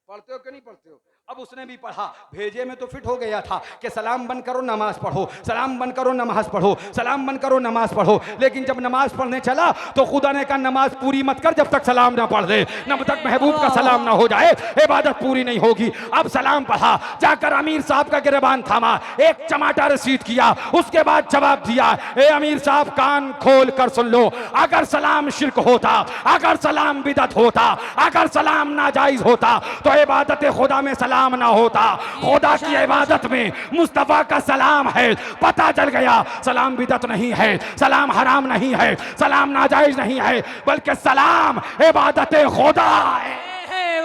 पढ़ते हो कि नहीं पढ़ते हो। अब उसने भी पढ़ा, भेजे में तो फिट हो गया था कि सलाम बंद करो नमाज पढ़ो, सलाम बंद करो नमाज पढ़ो, सलाम बंद करो नमाज पढ़ो। लेकिन जब नमाज पढ़ने चला तो खुदा ने कहा नमाज पूरी मत कर जब तक सलाम ना पढ़ दे, जब तक महबूब का सलाम ना हो जाए इबादत पूरी नहीं होगी। अब सलाम पढ़ा, जाकर अमीर साहब का गिरबान थामा, एक चमाटा रसीद किया, उसके बाद जवाब दिया, ए अमीर साहब कान खोल कर सुन लो, अगर सलाम शिरक होता, अगर सलाम बिदत होता, अगर सलाम नाजायज होता तो इबादत खुदा में सलाम ना होता। खुदा की इबादत में मुस्तफा का सलाम है। पता चल गया सलाम बिदत नहीं है, सलाम हराम नहीं है, सलाम नाजायज नहीं है, बल्कि सलाम इबादत खुदा है।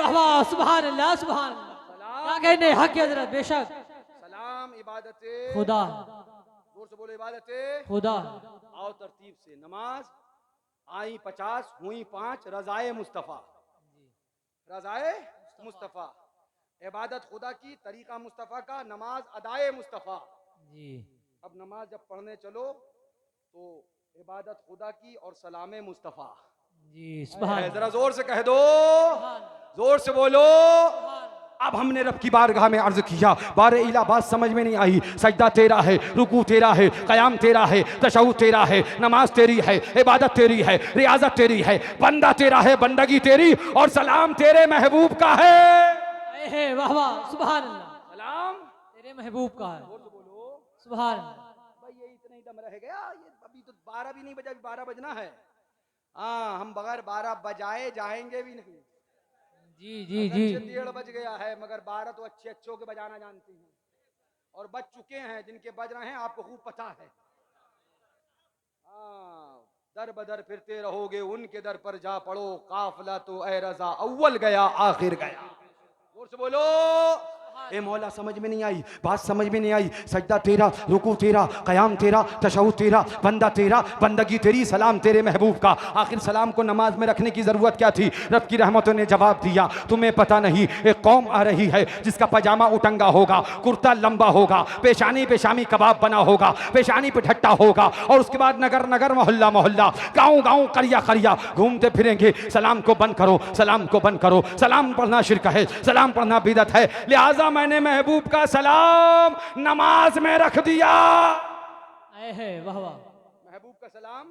वाह, सुभान अल्लाह, सुभान अल्लाह, क्या कहने हक हजरत, बेशक सलाम इबादत खुदा, जोर से बोलो इबादत खुदा। आओ तरतीब से, नमाज आई 50 हुई 5, रजाए मुस्तफा, रजाए मुस्तफा, इबादत खुदा की, तरीका मुस्तफ़ा का, नमाज अदाए मुस्तफ़ा जी। अब नमाज जब पढ़ने चलो तो इबादत खुदा की और सलाम मुस्तफ़ा जी, सुभान। जरा जोर से कह दो, जोर से बोलो। अब हमने रब की बारगाह में अर्ज किया, बारे इला बात समझ में नहीं आई, सजदा तेरा है, रुकू तेरा है, कयाम तेरा है, तशहुद तेरा है, नमाज तेरी है, इबादत तेरी है, रियाजत तेरी है, बंदा तेरा है, बंदगी तेरी, और सलाम तेरे महबूब का है। वाह वाह, सुभान अल्लाह, सलाम तेरे महबूब का है, बोलो सुभान अल्लाह। भाई ये इतना ही दम रह गया, ये अभी तो 12 भी नहीं बजा, 12 बजना है। हाँ हम बगैर 12 बजाए जाएंगे भी नहीं। जी जी जी, 1:30 बज गया है, मगर 12 तो अच्छे अच्छों के बजाना जानते हैं और बज चुके हैं, जिनके बज रहे हैं आपको खूब पता है। हाँ दर बदर फिरते रहोगे, उनके दर पर जा पड़ो, काफिला तो ए रजा अव्वल गया आखिर गया। जोर से बोलो। ए मौला समझ में नहीं आई, बात समझ में नहीं आई, सजदा तेरा, रुकू तेरा, कयाम तेरा, तशहुद तेरा, बंदा तेरा, बंदगी तेरी, सलाम तेरे महबूब का। आखिर सलाम को नमाज में रखने की जरूरत क्या थी। रब की रहमतों ने जवाब दिया, तुम्हें पता नहीं एक कौम आ रही है जिसका पजामा उटंगा होगा, कुर्ता लंबा होगा, पेशानी पेशामी कबाब बना होगा, पेशानी पे ढट्टा होगा, और उसके बाद नगर नगर मोहल्ला मोहल्ला गाँव गाँव करिया करिया घूमते फिरेंगे। सलाम को बंद करो, सलाम को बंद करो, सलाम पढ़ना शिरक है, सलाम पढ़ना बिदत है। लिहाजा मैंने महबूब का सलाम नमाज में रख दिया। वाह वाह, महबूब का सलाम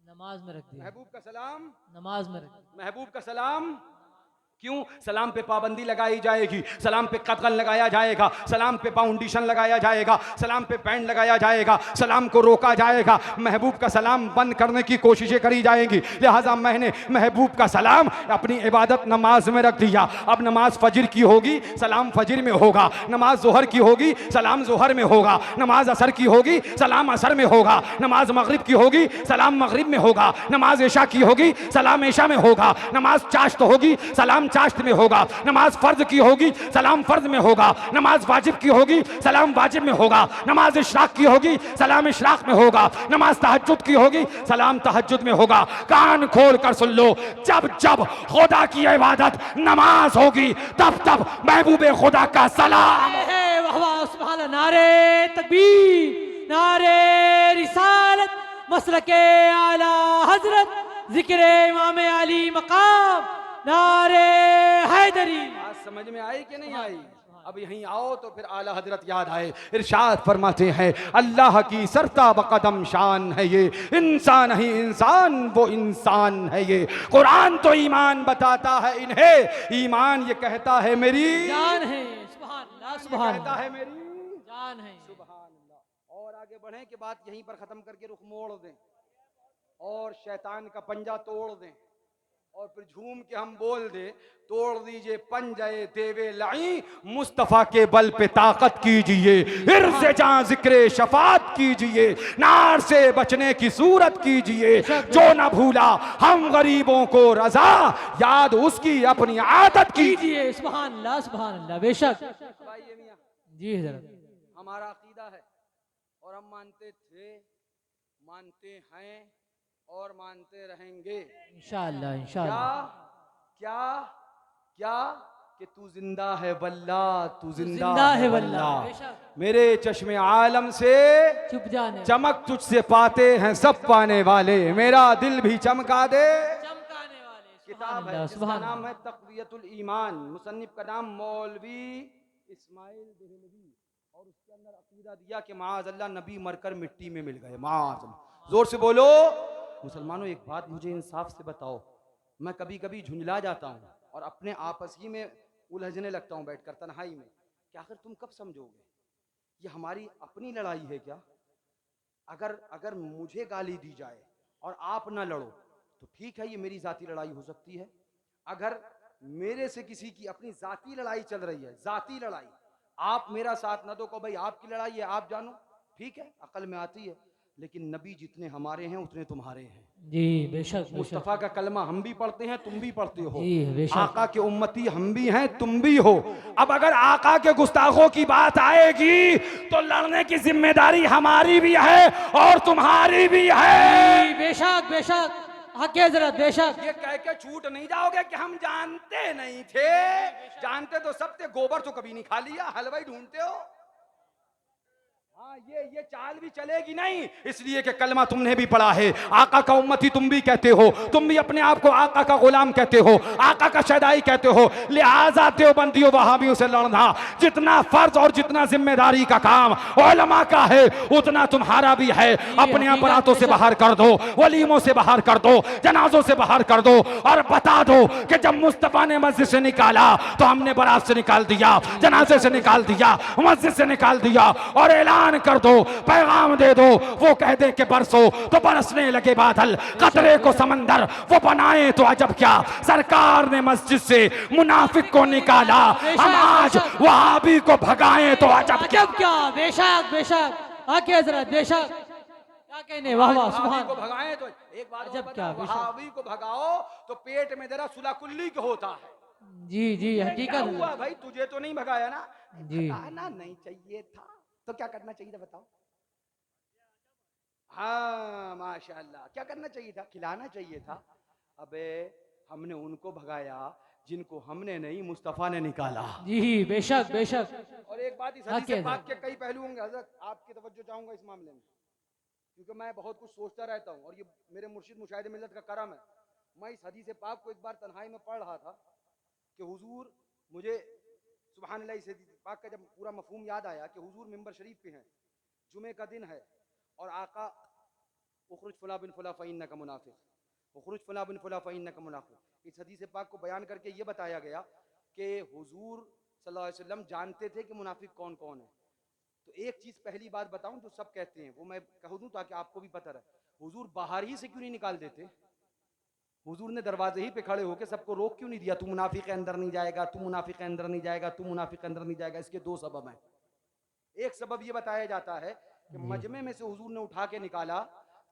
नमाज में रख दिया, महबूब का सलाम नमाज में रख दिया। महबूब का सलाम क्यों? सलाम पे पाबंदी लगाई जाएगी, सलाम पे कतल लगाया जाएगा, सलाम पे फाउंडेशन लगाया जाएगा, सलाम पे बैंड लगाया जाएगा, सलाम को रोका जाएगा, महबूब का सलाम बंद करने की कोशिशें करी जाएंगी। लिहाजा मैंने महबूब का सलाम अपनी इबादत नमाज में रख दिया। अब नमाज फजर की होगी, सलाम फजर में होगा, नमाज जोहर की होगी, सलाम जोहर में होगा, नमाज असर की होगी, सलाम असर में होगा, नमाज मगरिब की होगी, सलाम मगरिब में होगा, नमाज इशा की होगी, सलाम इशा में होगा, नमाज चाश्त होगी, सलाम चाश्त में होगा, नमाज फर्ज की होगी, सलाम फर्ज में होगा, नमाज वाजिब की होगी, सलाम वाजिब में होगा, नमाज इशराक की होगी, सलाम इशराक में होगा, नमाज तहज्जुद की होगी, सलाम तहज्जुद में होगा। कान खोल कर सुन लो, जब जब खुदा की इबादत नमाज होगी तब तब महबूबे खुदा का सलाम। वाह वाह सुभान अल्लाह, नारे तकबीर, नारे रिसालत, मसलके आला हजरत, जिक्र इमाम अली मकाम, नारे हैदरी। आज समझ में आई कि नहीं आई? अब यहीं आओ तो फिर आला हजरत याद आए। इरशाद फरमाते हैं, अल्लाह की सरता बकदम शान है ये, इंसान ही इंसान वो इंसान है ये। कुरान तो ईमान बताता है इन्हें, ईमान ये कहता है मेरी जान है। सुभान अल्लाह, सुभान कहता अल्लाह, है मेरी जान है। सुभान अल्लाह। और आगे बढ़ें कि बात यहीं पर खत्म करके रुख मोड़ दें और शैतान का पंजा तोड़ दें और फिर झूम के हम बोल दे, तोड़ दीजिए पंजे देवे लाई, मुस्तफा के बल पे ताकत कीजिए, इर्ज़े जान जिक्र शफात कीजिए, नार से बचने की सूरत कीजिए, जो न भूला हम गरीबों को रजा, याद उसकी अपनी आदत कीजिए। सुभान अल्लाह, सुभान अल्लाह, बेशक। भाई मियां, जी हजरत, हमारा अकीदा है और हम मानते थे, मानते हैं और मानते रहेंगे इंशाअल्लाह, क्या इंशाअल्लाह। क्या क्या कि तू जिंदा है वल्ला, तू जिंदा है है वल्ला। बेशक। मेरे चश्मे आलम से चुप जाने, चमक तुझसे पाते हैं सब पाने वाले, मेरा दिल भी चमका दे। चमकाने वाले। किताब है जिसका नाम है तक़वियतुल ईमान, मुसन्निफ का नाम मौलवी इस्माइल देहलवी, और उसके अंदर अकीदा दिया कि माज़ अल्लाह नबी मरकर मिट्टी में मिल गए। माज़, जोर से बोलो मुसलमानों। एक बात मुझे इंसाफ से बताओ, मैं कभी कभी झुंझला जाता हूँ और अपने आपस ही में उलझने लगता हूँ बैठकर तन्हाई में कि आखिर तुम कब समझोगे ये हमारी अपनी लड़ाई है क्या? अगर अगर मुझे गाली दी जाए और आप ना लड़ो तो ठीक है, ये मेरी जाती लड़ाई हो सकती है। अगर मेरे से किसी की अपनी जाती लड़ाई चल रही है, जाती लड़ाई, आप मेरा साथ ना दो, को भाई आपकी लड़ाई है आप जानो, ठीक है, अकल में आती है, लेकिन नबी जितने हमारे हैं उतने तुम्हारे हैं। जी बेशक, मुस्तफ़ा का कलमा हम भी पढ़ते हैं, तुम भी पढ़ते हो। जी बेशक। आका के उम्मती हम भी हैं, तुम भी हो। अब अगर आका के गुस्ताखों की बात आएगी तो लड़ने की जिम्मेदारी हमारी भी है और तुम्हारी भी है। बेशक बेशक, हक हजरत, बेशक। ये कह के छूट नहीं जाओगे कि हम जानते नहीं थे, जानते तो सब थे, गोबर तो कभी नहीं खा लिया, हलवाई ढूंढते हो। हाँ, ये चाल भी चलेगी नहीं, इसलिए कि कलमा तुमने भी पढ़ा है, आका का उम्मती तुम भी कहते हो, तुम भी अपने आप को आका का गुलाम कहते हो, आका का शदाई कहते हो। लिहाजा देवबंदियों वहाबियों से लड़ना जितना फर्ज और जितना जिम्मेदारी का काम उलमा का है उतना तुम्हारा भी है। अपने अपराधों से बाहर कर दो, वलीमों से बाहर कर दो, जनाजों से बाहर कर दो और बता दो कि जब मुस्तफा ने मस्जिद से निकाला तो हमने बारात से निकाल दिया, जनाजे से निकाल दिया, मस्जिद से निकाल दिया, और ऐलान कर दो, पैगाम दे दो, वो कह दे कि बरसो तो बरसने लगे बादल, कतरे को समंदर वो बनाए तो अजब क्या, सरकार ने मस्जिद से मुनाफिक को निकाला, हम आज वहाबी को भगाएं तो अजब क्या। बेशक बेशक, हक हजरत, बेशक। क्या कहने, वाह वाह, सुभान। को भगाएं तो एक बात अजब और क्या, बताओ, वहाबी को भगाओ तो पेट में जरा सुलाकुल्ली को होता है। जी जी, हकीकत हुआ भाई, तुझे तो नहीं भगाया ना, जी। भगाना नहीं चाहिए था तो क्या करना चाहिए था बताओ? हाँ माशाल्लाह, क्या करना चाहिए था? खिलाना चाहिए था। अबे हमने उनको भगाया जिनको हमने नहीं, मुस्तफ़ा ने निकाला। जी बेशक बेशक। और एक बात, इस हदीस पाक के कई पहलू होंगे हज़रत, आपकी तवज्जो चाहूंगा इस मामले में, क्योंकि मैं बहुत कुछ सोचता रहता हूँ और ये मेरे मुर्शिद मुशाहिद मिल्लत का करम है। मैं इस हदीस पाक को एक बार तन्हाई में पढ़ रहा था कि हुजूर, मुझे सुभान अल्लाह इस हदीस पाक का जब पूरा मफहूम याद आया कि हुजूर मिंबर शरीफ पे हैं, जुमे का दिन है और आका उखरुज फुला बिन फुला फ़इन्नका मुनाफिक, खुरुज फला बिन फला फ़इन्नका मुनाफ़िक़। इस हदीस पाक को बयान करके ये बताया गया कि हुजूर सल्लल्लाहु अलैहि वसल्लम जानते थे कि मुनाफिक कौन कौन है। तो एक चीज़ पहली बात बताऊं जो सब कहते हैं, वो मैं कह दूं ताकि आपको भी पता रहे। हुजूर बाहर ही से क्यों नहीं निकाल देते? हुजूर ने दरवाजे ही पे खड़े होकर सबको रोक क्यों नहीं दिया? तू मुनाफिक के अंदर नहीं जाएगा, तू मुनाफिक के अंदर नहीं जाएगा, तू मुनाफिक के अंदर नहीं जाएगा। इसके दो सबब हैं। एक सबब ये बताया जाता है कि मजमे में से हुजूर ने उठा के निकाला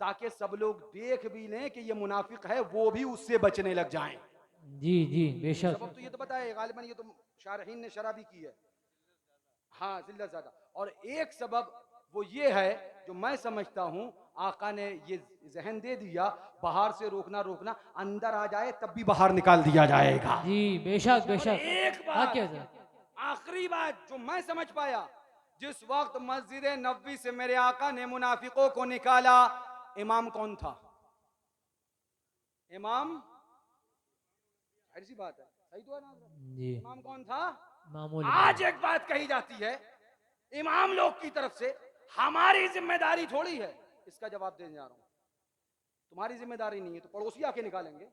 ताकि सब लोग देख भी लें कि ये मुनाफिक है, वो भी उससे बचने लग जाएं। जी जी बेशक। सबब तो ये तो बताया गालिबन, ये तो शारहीन ने शरह भी की है। हाँ, जिल्लत ज़्यादा। और एक सबब वो ये है जो मैं समझता हूँ, आका ने ये जहन दे दिया बाहर से रोकना रोकना, अंदर आ जाए तब भी बाहर निकाल दिया जाएगा। जी बेशक बेशक। एक हाँ बात, क्या सर? आखिरी बात जो मैं समझ पाया, जिस वक्त मस्जिद नबवी से मेरे आका ने मुनाफिकों को निकाला, इमाम कौन था? इमाम, ऐसी बात है, सही तो है ना? जी इमाम कौन था? मामूल। आज एक बात कही जाती है इमाम लोग की तरफ से, हमारी जिम्मेदारी थोड़ी है। इसका जवाब देने जा रहा हूं। तुम्हारी जिम्मेदारी नहीं है तो पड़ोसी आके निकालेंगे।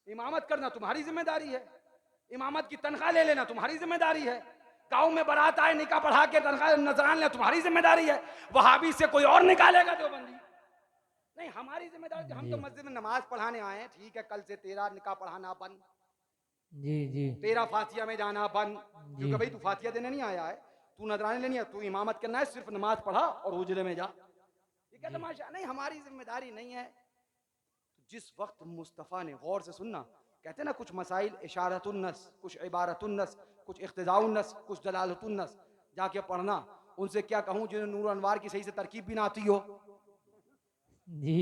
इमामत करना तुम्हारी जिम्मेदारी है, इमामत की तनख्वाह ले लेना तुम्हारी जिम्मेदारी है, गांव में बारात आए निकाह पढ़ा के तनख्वाह नजरान लेना तुम्हारी जिम्मेदारी है। वहाबी से कोई और निकालेगा देवबंदी नहीं, हमारी जिम्मेदारी। हम तो मस्जिद में नमाज पढ़ाने आए हैं, ठीक है, कल से तेरा निकाह पढ़ाना बंद, जी जी तेरा फातिया में जाना बंद, क्योंकि भाई तू फातिया देने नहीं आया है, तू नजराने लेनी है, तू इमामत करना है, सिर्फ नमाज पढ़ा और उजले में जा। ये क्या तमाशा? नहीं, हमारी जिम्मेदारी नहीं है। जिस वक्त मुस्तफ़ा ने, गौर से सुनना, कहते ना कुछ मसाइल इशारतुन्नस, कुछ इबारतुन्नस, कुछ इख्तिजाउन्नस, कुछ दलालतुन्नस, जाके पढ़ना। उनसे क्या कहूँ जिन्हें नूर अनवार की सही से तरकीब भी ना आती हो। जी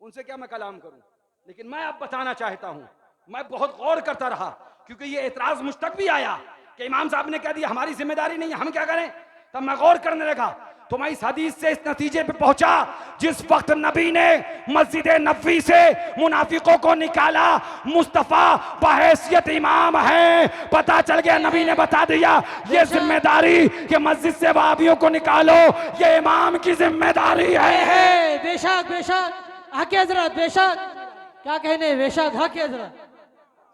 उनसे क्या मैं कलाम करूं? लेकिन मैं अब बताना चाहता हूं, मैं बहुत गौर करता रहा, क्योंकि ये एतराज मुझ तक भी आया कि इमाम साहब ने कह दिया हमारी जिम्मेदारी नहीं है, हम क्या करें? तब मैं गौर करने लगा तो मैं इस हदीस से इस नतीजे पे पहुंचा, जिस वक्त नबी ने मस्जिद नबवी से मुनाफिकों को निकाला, मुस्तफा बहैसियत इमाम है, पता चल गया, नबी ने बता दिया ये जिम्मेदारी कि मस्जिद से वहाबियों को निकालो, ये इमाम की जिम्मेदारी है। बेशक बेशक। हक़ हज़रत बेशक। क्या कहने बेशक, हक़ हज़रत।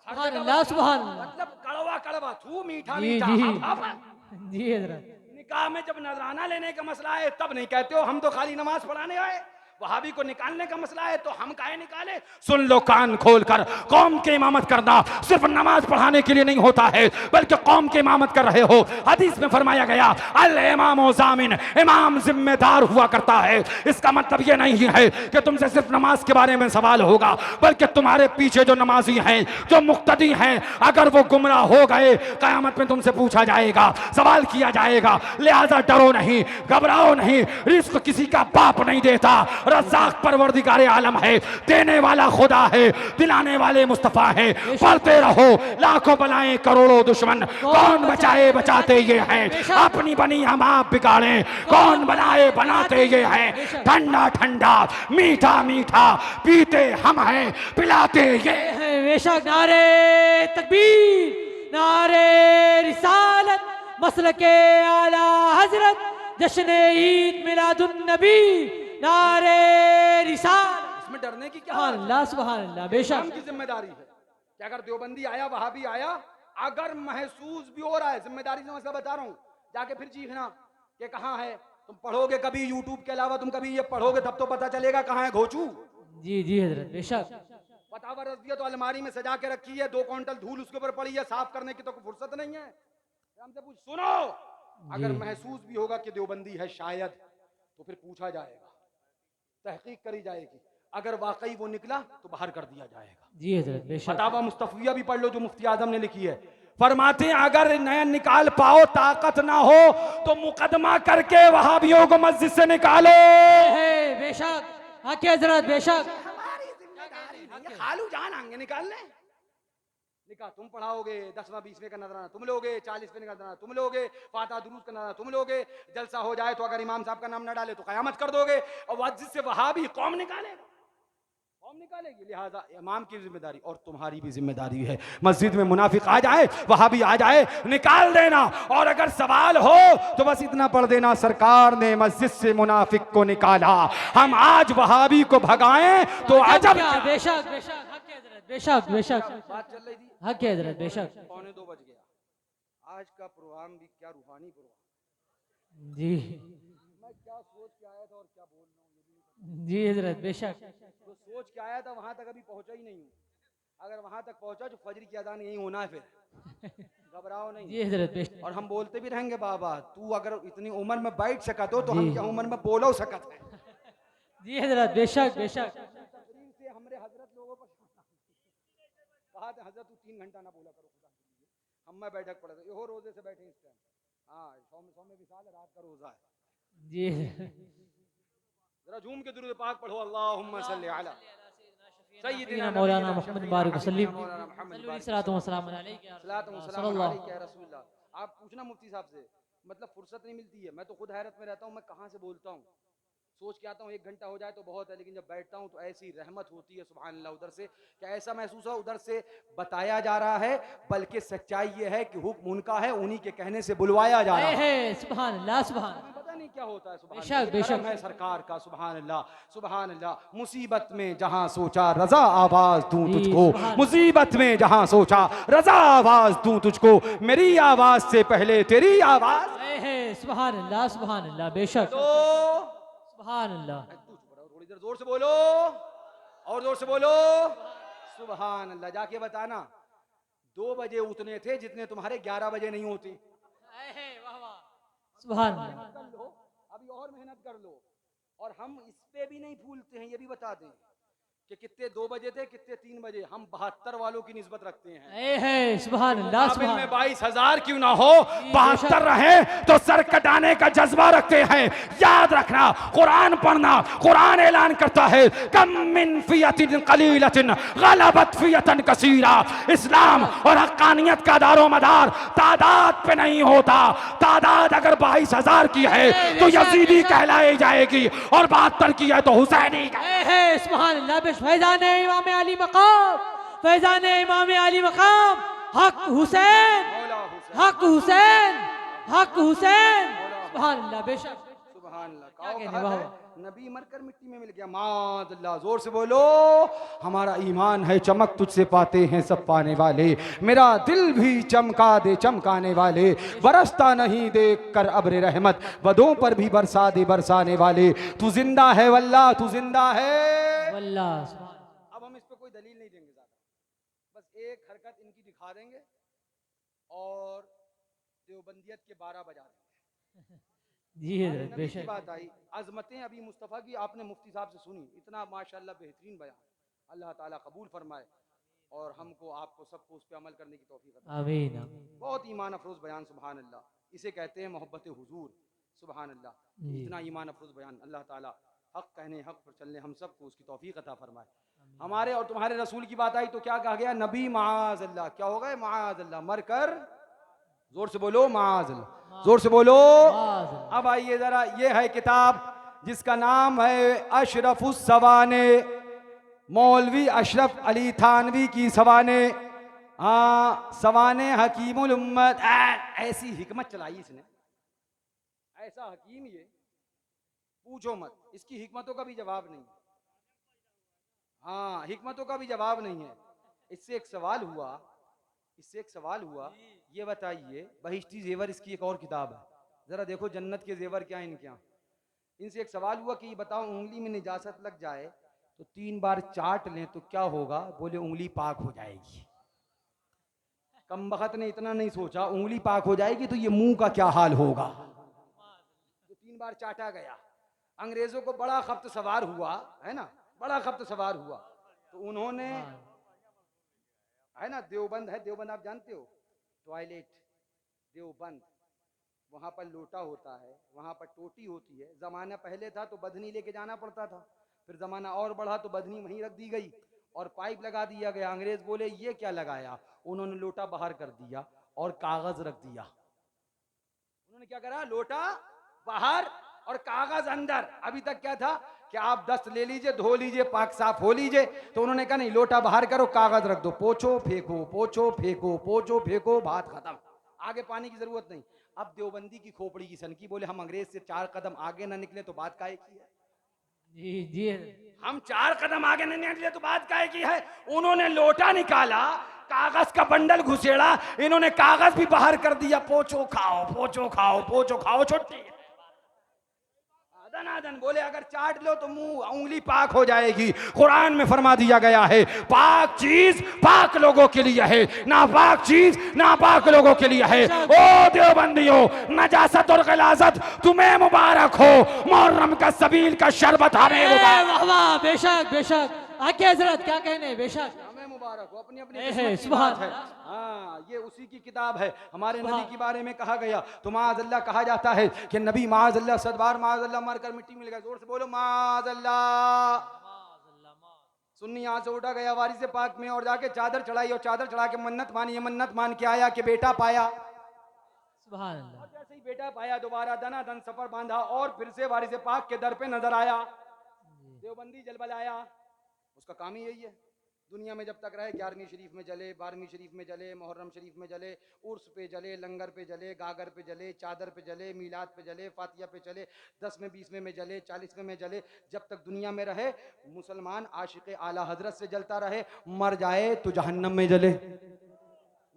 सुभान अल्लाह सुभान अल्लाह। मतलब कड़वा कड़वा, थू मीठा जी मीठा। जी अब जी हज़रत। निकाह में जब नजराना लेने का मसला है तब नहीं कहते हो हम तो खाली नमाज पढ़ाने आए। वहाबी को निकालने का मसला है तो हम काहे निकाले? सुन लो कान खोल कर, कौम की इमामत करना सिर्फ नमाज पढ़ाने के लिए नहीं होता है, बल्कि कौम की इमामत कर रहे हो। हदीस में फरमाया गया अल इमाम ज़ामिन, इमाम जिम्मेदार हुआ करता है। इसका मतलब ये नहीं है कि तुमसे सिर्फ नमाज के बारे में सवाल होगा, बल्कि तुम्हारे पीछे जो नमाजी हैं, जो मुक्तदी हैं, अगर वो गुमराह हो गए, कयामत में तुमसे पूछा जाएगा, सवाल किया जाएगा। लिहाजा डरो नहीं, घबराओ नहीं, रिस्क किसी का बाप नहीं देता, रज़्ज़ाक़ परवरदिगारे आलम है, देने वाला खुदा है, दिलाने वाले मुस्तफ़ा है। पढ़ते रहो, लाखों बलाएं करोड़ों दुश्मन, कौन बचाए बचाते ये हैं, अपनी बनी हम आप बिगाड़े, कौन बनाए बनाते ये हैं। ठंडा ठंडा मीठा मीठा पीते हम हैं, पिलाते ये हैं। बेशक। नारे तकबीर, नारे रिसालत, मसलके आला हजरत, जश्न ईद मिलादुन नबी, नारे रिसालत। इसमें डरने की क्या सुभान अल्लाह सुभान अल्लाह। बेशक इमाम की जिम्मेदारी है कि अगर देवबंदी आया, वहाबी आया, अगर महसूस भी हो रहा है, जिम्मेदारी से मसला बता रहा हूं, जाके फिर चीखना कि कहां है। तुम पढ़ोगे कभी यूट्यूब के अलावा, तुम कभी ये पढ़ोगे तब तो पता चलेगा कहां है घोचू। जी जी हजरत बेशक। फतावा रज़िया तो अलमारी में सजा के रखी है, 2 क्विंटल धूल उसके ऊपर पड़ी है, साफ करने की तो कोई फुर्सत नहीं है। हमसे पूछ, सुनो, अगर महसूस भी होगा कि देवबंदी है शायद, तो फिर पूछा जाएगा, तहकीक करी जाएगी, अगर वाकई वो निकला तो बाहर कर दिया जाएगा। जी हजरत बेशक। फतावा मुस्तफिया भी पढ़ लो जो मुफ्ती आजम ने लिखी है। फरमाते हैं अगर नया निकाल पाओ, ताकत ना हो तो मुकदमा करके वहाबियों को मस्जिद से निकालो। बेशक। हक़ हज़रत बेशक। हमारी जिम्मेदारी नहीं है, खालू जान आएंगे निकालने। निकाह तुम पढ़ाओगे, 10वां 20वें का नजराना तुम लोगे, 40वें का नजराना तुम लोगे, फातिहा दुरूद का नजराना तुम लोगे। जलसा हो जाए तो अगर इमाम साहब का नाम न डाले तो कयामत कर दोगे, और मस्जिद से वहाबी कौम निकालेगा। कौम कौम निकालेगी। लिहाजा इमाम की जिम्मेदारी और तुम्हारी भी जिम्मेदारी है, मस्जिद में मुनाफिक आ जाए, वहाबी आ जाए, निकाल देना। और अगर सवाल हो तो बस इतना पढ़ देना, सरकार ने मस्जिद से मुनाफिक को निकाला, हम आज वहाबी को भगाएं तो अजब। बेशक बेशक हक है हजरत, बेशक बेशक बात चल रही थी, हक है हजरत, बेशक। 1:45 बज गया। आज का प्रोग्राम भी क्या रूहानी प्रोग्राम। जी मैं क्या सोच के आया था और क्या बोल रहा हूँ, जी हजरत, बेशक। जो सोच के आया था वहां तक अभी पहुंचा ही नहीं हूँ। अगर वहां तक पहुंचा तो फजर की अजान यही होना है, फिर घबराओ नहीं। जी हजरत, बेशक। और हम बोलते भी रहेंगे, बाबा तू अगर इतनी उम्र में बैठ सकत हो तो हम क्या उम्र में बोलो सकत है। जी हजरत, बेशक बेशक। तकरीर से हमारे हजरत लोगों को कहा था, हजरत तू 3 घंटा ना बोला करो खुदा के लिए। हम में बैठक पड़े थे, यो रोजे से बैठे इस टाइम। हाँ, 100 में विशाल रात का रोजा है। जी जरा झूम के दुरूद पाक पढ़ो, अल्लाहुम्मा सल्ली अला सय्यिदना मौलाना मुहम्मद बारिक वसल्लम मौलाना मोहम्मद सल्लल्लाहु अलैहि वसल्लम अलैहि या रसूल अल्लाह। आप पूछना मुफ्ती साहब से, मतलब फुर्सत नहीं मिलती है। मैं तो खुद हैरत में रहता हूँ, मैं कहाँ से बोलता हूँ। सोच के आता हूँ 1 घंटा हो जाए तो बहुत है, लेकिन जब बैठता हूँ तो ऐसी रहमत होती है सुभान अल्लाह। उधर से क्या ऐसा महसूस हो, उधर से बताया जा रहा है, बल्कि सच्चाई ये है कि हुक्म उनका है, उन्हीं के कहने से बुलवाया जा रहा है। सुभान अल्लाह, सुभान। पता नहीं क्या होता है, सुभान बेशक, अल्लाह। बेशक। करम है सरकार का, सुभान अल्लाह, सुभान अल्लाह। मुसीबत में जहां सोचा रजा आवाज दूं जी, तुझको, सुभान। मुसीबत में जहां सोचा रजा आवाज दूं तुझको, मेरी आवाज से पहले तेरी आवाज। सुभान अल्लाह, सुभान अल्लाह, बेशक। तो सुभान अल्लाह। थोड़ी देर जोर से बोलो, और जोर से बोलो, सुभान अल्लाह। जाके बताना 2 बजे उतने थे जितने तुम्हारे 11 बजे नहीं होती। सुभान अल्लाह। कर लो, अभी और मेहनत कर लो। और हम इस पे भी नहीं भूलते हैं, ये भी बता दें कि कितने 2 बजे थे, कितने 3 बजे। हम 72 वालों की निस्बत रखते हैं। सुभान अल्लाह, काबिल सुभान। में 22,000 क्यों ना हो, 72 रहे तो सर कटाने का जज्बा रखते हैं। याद रखना, कुरान पढ़ना, कुरान ऐलान करता है, कम मिन फियतिन कलीलतिन गलबत फियतन कसीरा। इस्लाम और हक्कानियत का दारो मदार तादाद पे नहीं होता। तादाद अगर 22,000 की है तो यजीदी कहलाई जाएगी, और 72 की है तो हुसैनी। सुभान अल्लाह। फैजान इमाम अली मकाम, फैजान इमाम अली मकाम, हक हुसैन, हक हुसैन, हक हुसैन। सुभान अल्लाह, बेशक। सुभान अल्लाह। क्या कहने कहा वाह। है, नबी मरकर मिट्टी में मिल गया, माज़अल्लाह। जोर से बोलो, हमारा ईमान है चमक तुझसे पाते हैं सब पाने वाले। मेरा दिल भी चमका दे चमकाने वाले, बरसता नहीं देख कर अब्र रहमत, बदों पर भी बरसा दे बरसाने वाले। तू जिंदा है वल्लाह, तू जिंदा है वल्लाह। अब हम इस पे कोई दलील नहीं देंगे ज्यादा, बस एक हरकत इनकी दिखा देंगे और देवबंदियत के 12 बजा देंगे। जी हजरत, नबी की बेशक। बात आई, अजमतें अभी मुस्तफ़ा की आपने मुफ्ती साहब से सुनी, इतना माशाल्लाह बेहतरीन बयान। अल्लाह ताला कबूल फरमाए और हमको आपको सबको उस पर अमल करने की तौफीक अता फरमाए। आमीन। बहुत ईमान अफरोज बयान, सुभान अल्लाह। इसे कहते हैं मोहब्बत हुजूर, सुभान अल्लाह। इतना ईमान अफरोज बयान, अल्लाह ताला हक कहने, हक पर चलने हम सबको उसकी तौफीक अता फरमाए। हमारे और तुम्हारे रसूल की बात आई तो क्या कहा गया, नबी माज़ अल्लाह। क्या हो गए, माज़ अल्लाह, मर कर। जोर से बोलो माज़ अल्लाह, जोर से बोलो। अब आइए जरा, ये है किताब जिसका नाम है अशरफुस सवाने, मौलवी अशरफ अली थानवी की सवाने। हाँ, सवाने हकीमुल उम्मत। ऐसी हिकमत चलाई इसने, ऐसा हकीम ये, पूछो मत। इसकी हिकमतों का भी जवाब नहीं। हाँ, हिकमतों का भी जवाब नहीं है। इससे एक सवाल हुआ, इससे एक सवाल हुआ, ये बताइए, बहिश्ती जेवर इसकी एक और किताब है, जरा देखो जन्नत के जेवर क्या है इनके यहाँ। इनसे एक सवाल हुआ कि ये बताओ, उंगली में निजासत लग जाए तो 3 बार चाट लें तो क्या होगा। बोले उंगली पाक हो जाएगी। कमबख्त ने इतना नहीं सोचा, उंगली पाक हो जाएगी तो ये मुंह का क्या हाल होगा। जो 3 बार चाटा गया, अंग्रेजों को बड़ा खप्त सवार हुआ, है ना, बड़ा खप्त सवार हुआ। तो उन्होंने, है ना, देवबंद है, देवबंद आप जानते हो, टॉयलेट देवबंद, वहां पर लोटा होता है, वहां पर टोटी होती है। जमाना पहले था तो बधनी लेके जाना पड़ता था, फिर जमाना और बढ़ा तो बधनी वहीं रख दी गई और पाइप लगा दिया गया। अंग्रेज बोले ये क्या लगाया, उन्होंने लोटा बाहर कर दिया और कागज रख दिया। उन्होंने क्या करा, लोटा बाहर और कागज अंदर। अभी तक क्या था कि आप दस्त ले लीजिए, धो लीजिए, पाक साफ हो लीजिए। तो उन्होंने कहा नहीं, लोटा बाहर करो, कागज रख दो, पोछो फेंको, पोछो फेंको, पोछो फेंको, बात खत्म, आगे पानी की जरूरत नहीं। अब देवबंदी की खोपड़ी की सनकी, बोले हम अंग्रेज से 4 कदम आगे ना निकले तो बात काहे की है? जी जी हम 4 कदम आगे नहीं निकले तो बात काहे की है? उन्होंने लोटा निकाला, कागज का बंडल घुसेड़ा, इन्होंने कागज भी बाहर कर दिया, पोछो खाओ, पोछो खाओ, पोछो खाओ, छुट्टी। आदन बोले अगर चाट लो तो मुंह उंगली पाक हो जाएगी। कुरान में फरमा दिया गया है पाक चीज पाक लोगों के लिए है, नापाक चीज नापाक लोगों के लिए है। ओ देवबंदियों, नजासत और गलाजत तुम्हें मुबारक हो, मुहर्रम का सबील का शरबत हमें मुबारक। वाह, बेशक बेशक, आके हजरत क्या कहने, बेशक हमें मुबारक हो, अपनी अपनी है, किस्मत की सुभान बात है। हाँ, ये उसी की किताब है। हमारे नबी के बारे में कहा गया तो माअज़ल्लाह कहा जाता है कि नबी माअज़ल्लाह सदबार माअज़ल्लाह मरकर मिट्टी मिल गए। जोर से बोलो माअज़ल्लाह। सुन्नी यहाँ से उठा गया वारी से पाक में और जाके चादर चढ़ाई और चादर चढ़ा के मन्नत मानी, मन्नत मान के आया कि बेटा पाया। सुभान अल्लाह। और जैसे ही बेटा पाया दोबारा दना दन सफर बांधा और फिर से वारी से पाक के दर पे नजर आया। देवबंदी जलबलाया, उसका काम ही यही है। दुनिया में जब तक रहे 11वीं शरीफ में जले, 12वीं शरीफ में जले, मुहर्रम शरीफ में जले, उर्स पे जले, लंगर पे जले, गागर पे जले, चादर पे जले, मीलाद पे जले, फातिया पे जले, 10वें 20वें में जले, 40वें में जले। जब तक दुनिया में रहे मुसलमान आशिक आला हजरत से जलता रहे, मर जाए तो जहन्नम में जले,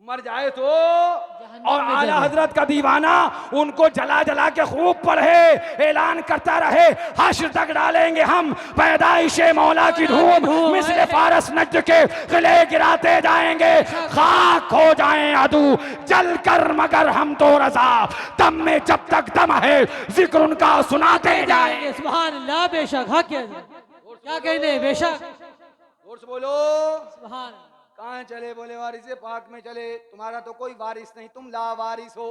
मर जाए तो। और आला हजरत का दीवाना उनको जला जला के खूब पढ़े, ऐलान करता रहे हश्र तक डालेंगे हम पैदाइशे मौला की धूम, मिस्ल फारस नज्द के किले गिराते जाएंगे, खाक हो जाएं अदू जल कर मगर हम तो रजा, दम में जब तक दम है जिक्र उनका सुनाते जाएंगे। सुभान अल्लाह, बेशक हक है, क्या कहने, बेशक जोर से बोलो सुभान। कहाँ चले? बोले वारिस पाक में चले। तुम्हारा तो कोई वारिस नहीं, तुम लावारिस हो।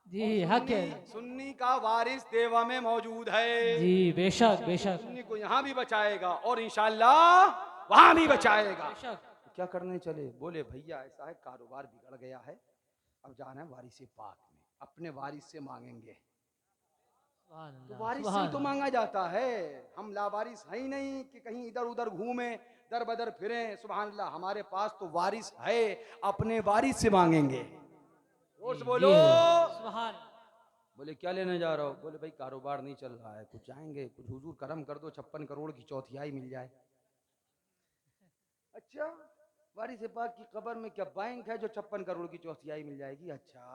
जी हक है, सुन्नी का वारिस देवा में मौजूद है। जी बेशक बेशक, सुन्नी को यहाँ भी बचाएगा और इंशाअल्लाह वहां भी बचाएगा। बेशक। क्या करने चले? बोले भैया ऐसा है, कारोबार बिगड़ गया है, अब जाना है वारिस पाक में, अपने वारिस से मांगेंगे। तो वारिस से ही तो मांगा जाता है, हम लावारिस है ही नहीं कि कहीं इधर उधर घूमे दर बदर फिरे। सुभान अल्लाह, हमारे पास तो वारिस है, अपने वारिस से मांगेंगे। जोर से बोलो सुभान। बोले क्या लेने जा रहा हो? बोले भाई कारोबार नहीं चल रहा है, कुछ जाएंगे, कुछ हुजूर करम कर दो, 56 करोड़ की चौथाई मिल जाए। अच्छा, वारिस पाक की कब्र में क्या बैंक है जो 56 करोड़ की चौथाई मिल जाएगी? अच्छा,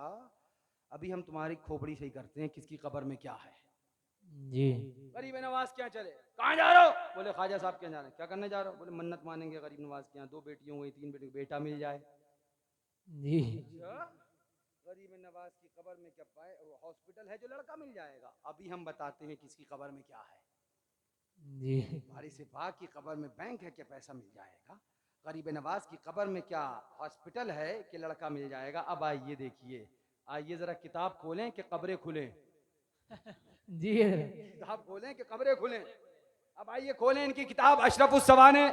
अभी हम तुम्हारी खोपड़ी से ही करते हैं किसकी कब्र में क्या है। जी गरीब नवाज क्या चले? कहाँ जा रहे हो? बोले ख्वाजा साहब क्या जा रहे हैं। क्या करने जा रहे हो? बोले मन्नत मानेंगे गरीब नवाज के यहाँ, 2 बेटियों हुई, 3 बेटी, बेटा मिल जाए। जी गरीब नवाज की कब्र में क्या पाए? हॉस्पिटल है जो लड़का मिल जाएगा। अभी हम बताते हैं किसकी कब्र में क्या है। जी वारिस पाक की कब्र में बैंक है क्या पैसा मिल जाएगा। गरीब नवाज की कब्र में क्या हॉस्पिटल है कि लड़का मिल जाएगा। अब आइए देखिए, आइए जरा किताब खोलें कि कब्रें खुलें। जी किताब खोलें कि कब्रें खुलें। अब आइए खोलें इनकी किताब। अशरफुस सवाने,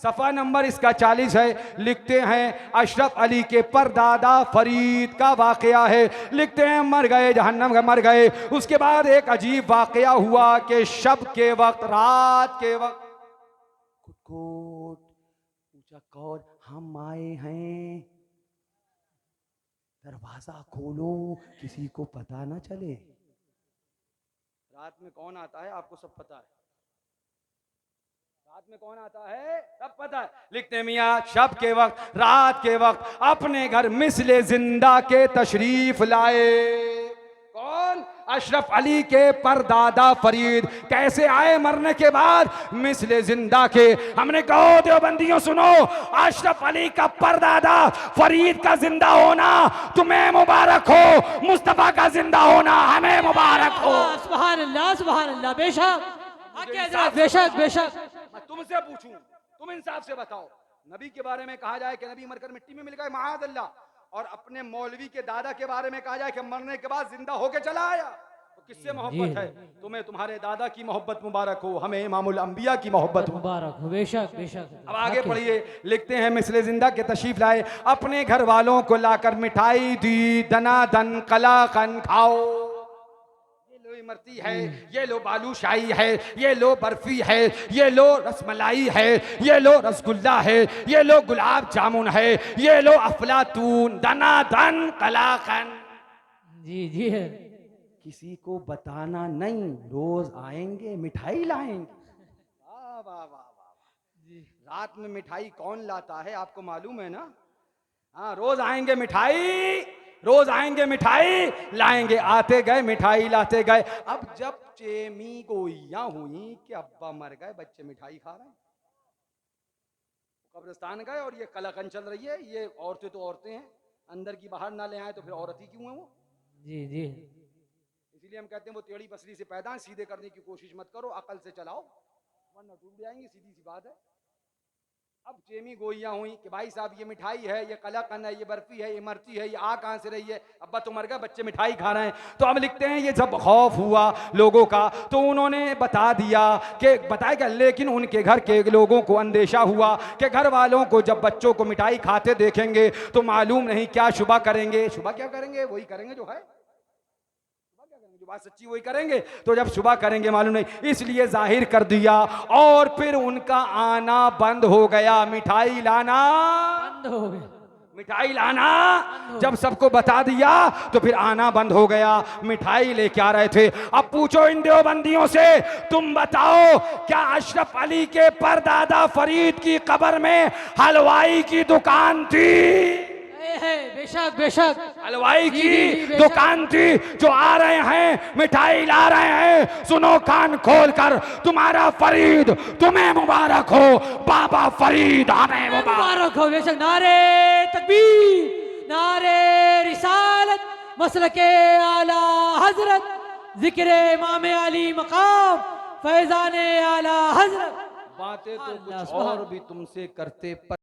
सफ़ा नंबर इसका 40 है। लिखते हैं अशरफ अली के परदादा फरीद का वाकया है। लिखते हैं मर गए, जहन्नम में मर गए। उसके बाद एक अजीब वाकया हुआ कि शब के वक्त, रात के वक्त पूछा कौन? हम आए हैं, दरवाजा खोलो, किसी को पता ना चले। रात में कौन आता है आपको सब पता है। रात में कौन आता है सब पता है। लिखते मियाँ शब के वक्त, रात के वक्त अपने घर मिसले जिंदा के तशरीफ लाए। कौन? अशरफ अली के परदादा फरीद। कैसे आए? मरने के बाद मिसले जिंदा के। हमने कहो देवबंदियों सुनो, अशरफ अली का परदादा फरीद का जिंदा होना तुम्हें मुबारक हो, मुस्तफा का जिंदा होना हमें मुबारक हो। सुभान अल्लाह, सुभान अल्लाह, बेशक बेशक बेशक। मैं तुमसे पूछूं, तुम इंसाफ से बताओ, नबी के बारे में कहा जाए कि नबी मरकर मिट्टी में मिल गए, माअज़ अल्लाह, और अपने मौलवी के दादा के बारे में कहा जाए कि मरने के बाद जिंदा होके चला आया, तो किससे मोहब्बत है? तुम्हें तुम्हारे दादा की मोहब्बत मुबारक हो, हमें इमामुल अंबिया की मोहब्बत मुबारक हो। बेशक बेशक। अब आगे पढ़िए। लिखते हैं मिसले जिंदा के तशरीफ लाए, अपने घर वालों को लाकर मिठाई दी, दना दन कलाकन खाओ। ये लो इमरती है, ये लो बालूशाही है, ये लो बर्फी है, ये लो रसमलाई है, ये लो रसगुल्ला है, ये लो गुलाब जामुन है, ये लो अफलातून दनादन कलाकन। जी जी है। किसी को बताना नहीं, रोज आएंगे मिठाई लाएंगे। वाह वाह वाह वाह। रात में मिठाई कौन लाता है आपको मालूम है ना? हाँ, रोज आएंगे मिठाई, रोज आएंगे मिठाई लाएंगे, आते गए मिठाई लाते गए। अब जब चेमी गोइयां हुई कि अब्बा मर गए, बच्चे मिठाई खा रहे हैं, कब्रिस्तान गए और ये कलाकन चल रही है। ये औरतें तो औरतें हैं, अंदर की बाहर ना ले आए तो फिर औरत ही क्यों है वो? जी जी। इसीलिए हम कहते हैं वो टेढ़ी पसली से पैदा है, सीधे करने की कोशिश मत करो, अकल से चलाओ वरना डूब जाएंगे, सीधी सी बात है। अब चेमी गोइयां हुई कि भाई साहब ये मिठाई है, ये कलाकंद है, ये बर्फी है, ये इमरती है, ये आ कहां से रही है? अब्बा तो मर गए, बच्चे मिठाई खा रहे हैं। तो अब लिखते हैं ये जब खौफ हुआ लोगों का तो उन्होंने बता दिया कि बताया क्या, लेकिन उनके घर के लोगों को अंदेशा हुआ कि घर वालों को जब बच्चों को मिठाई खाते देखेंगे तो मालूम नहीं क्या शुबा करेंगे। शुबा क्या करेंगे? वही करेंगे जो है, जो बात सच्ची वही करेंगे। तो जब सुबह करेंगे मालूम नहीं, इसलिए जाहिर कर दिया और फिर उनका आना बंद हो गया, मिठाई लाना बंद हो गया, मिठाई लाना जब सबको बता दिया तो फिर आना बंद हो गया। मिठाई लेके आ रहे थे। अब पूछो इन देवबंदियों से, तुम बताओ क्या अशरफ अली के परदादा फरीद की कब्र में हलवाई की दुकान थी? बेशक बेशक हलवाई की दुकान थी। जो आ रहे हैं मिठाई ला रहे हैं, सुनो कान खोल कर, तुम्हारा फरीद तुम्हें मुबारक हो, बाबा फरीद हमें मुबारक हो। बेशक नारे तकबीर, नारे रिसालत, मसलके आला हजरत, जिक्र इमाम अली मकाम, फैजान आला हजरत। बातें तो कुछ और भी तुमसे करते पर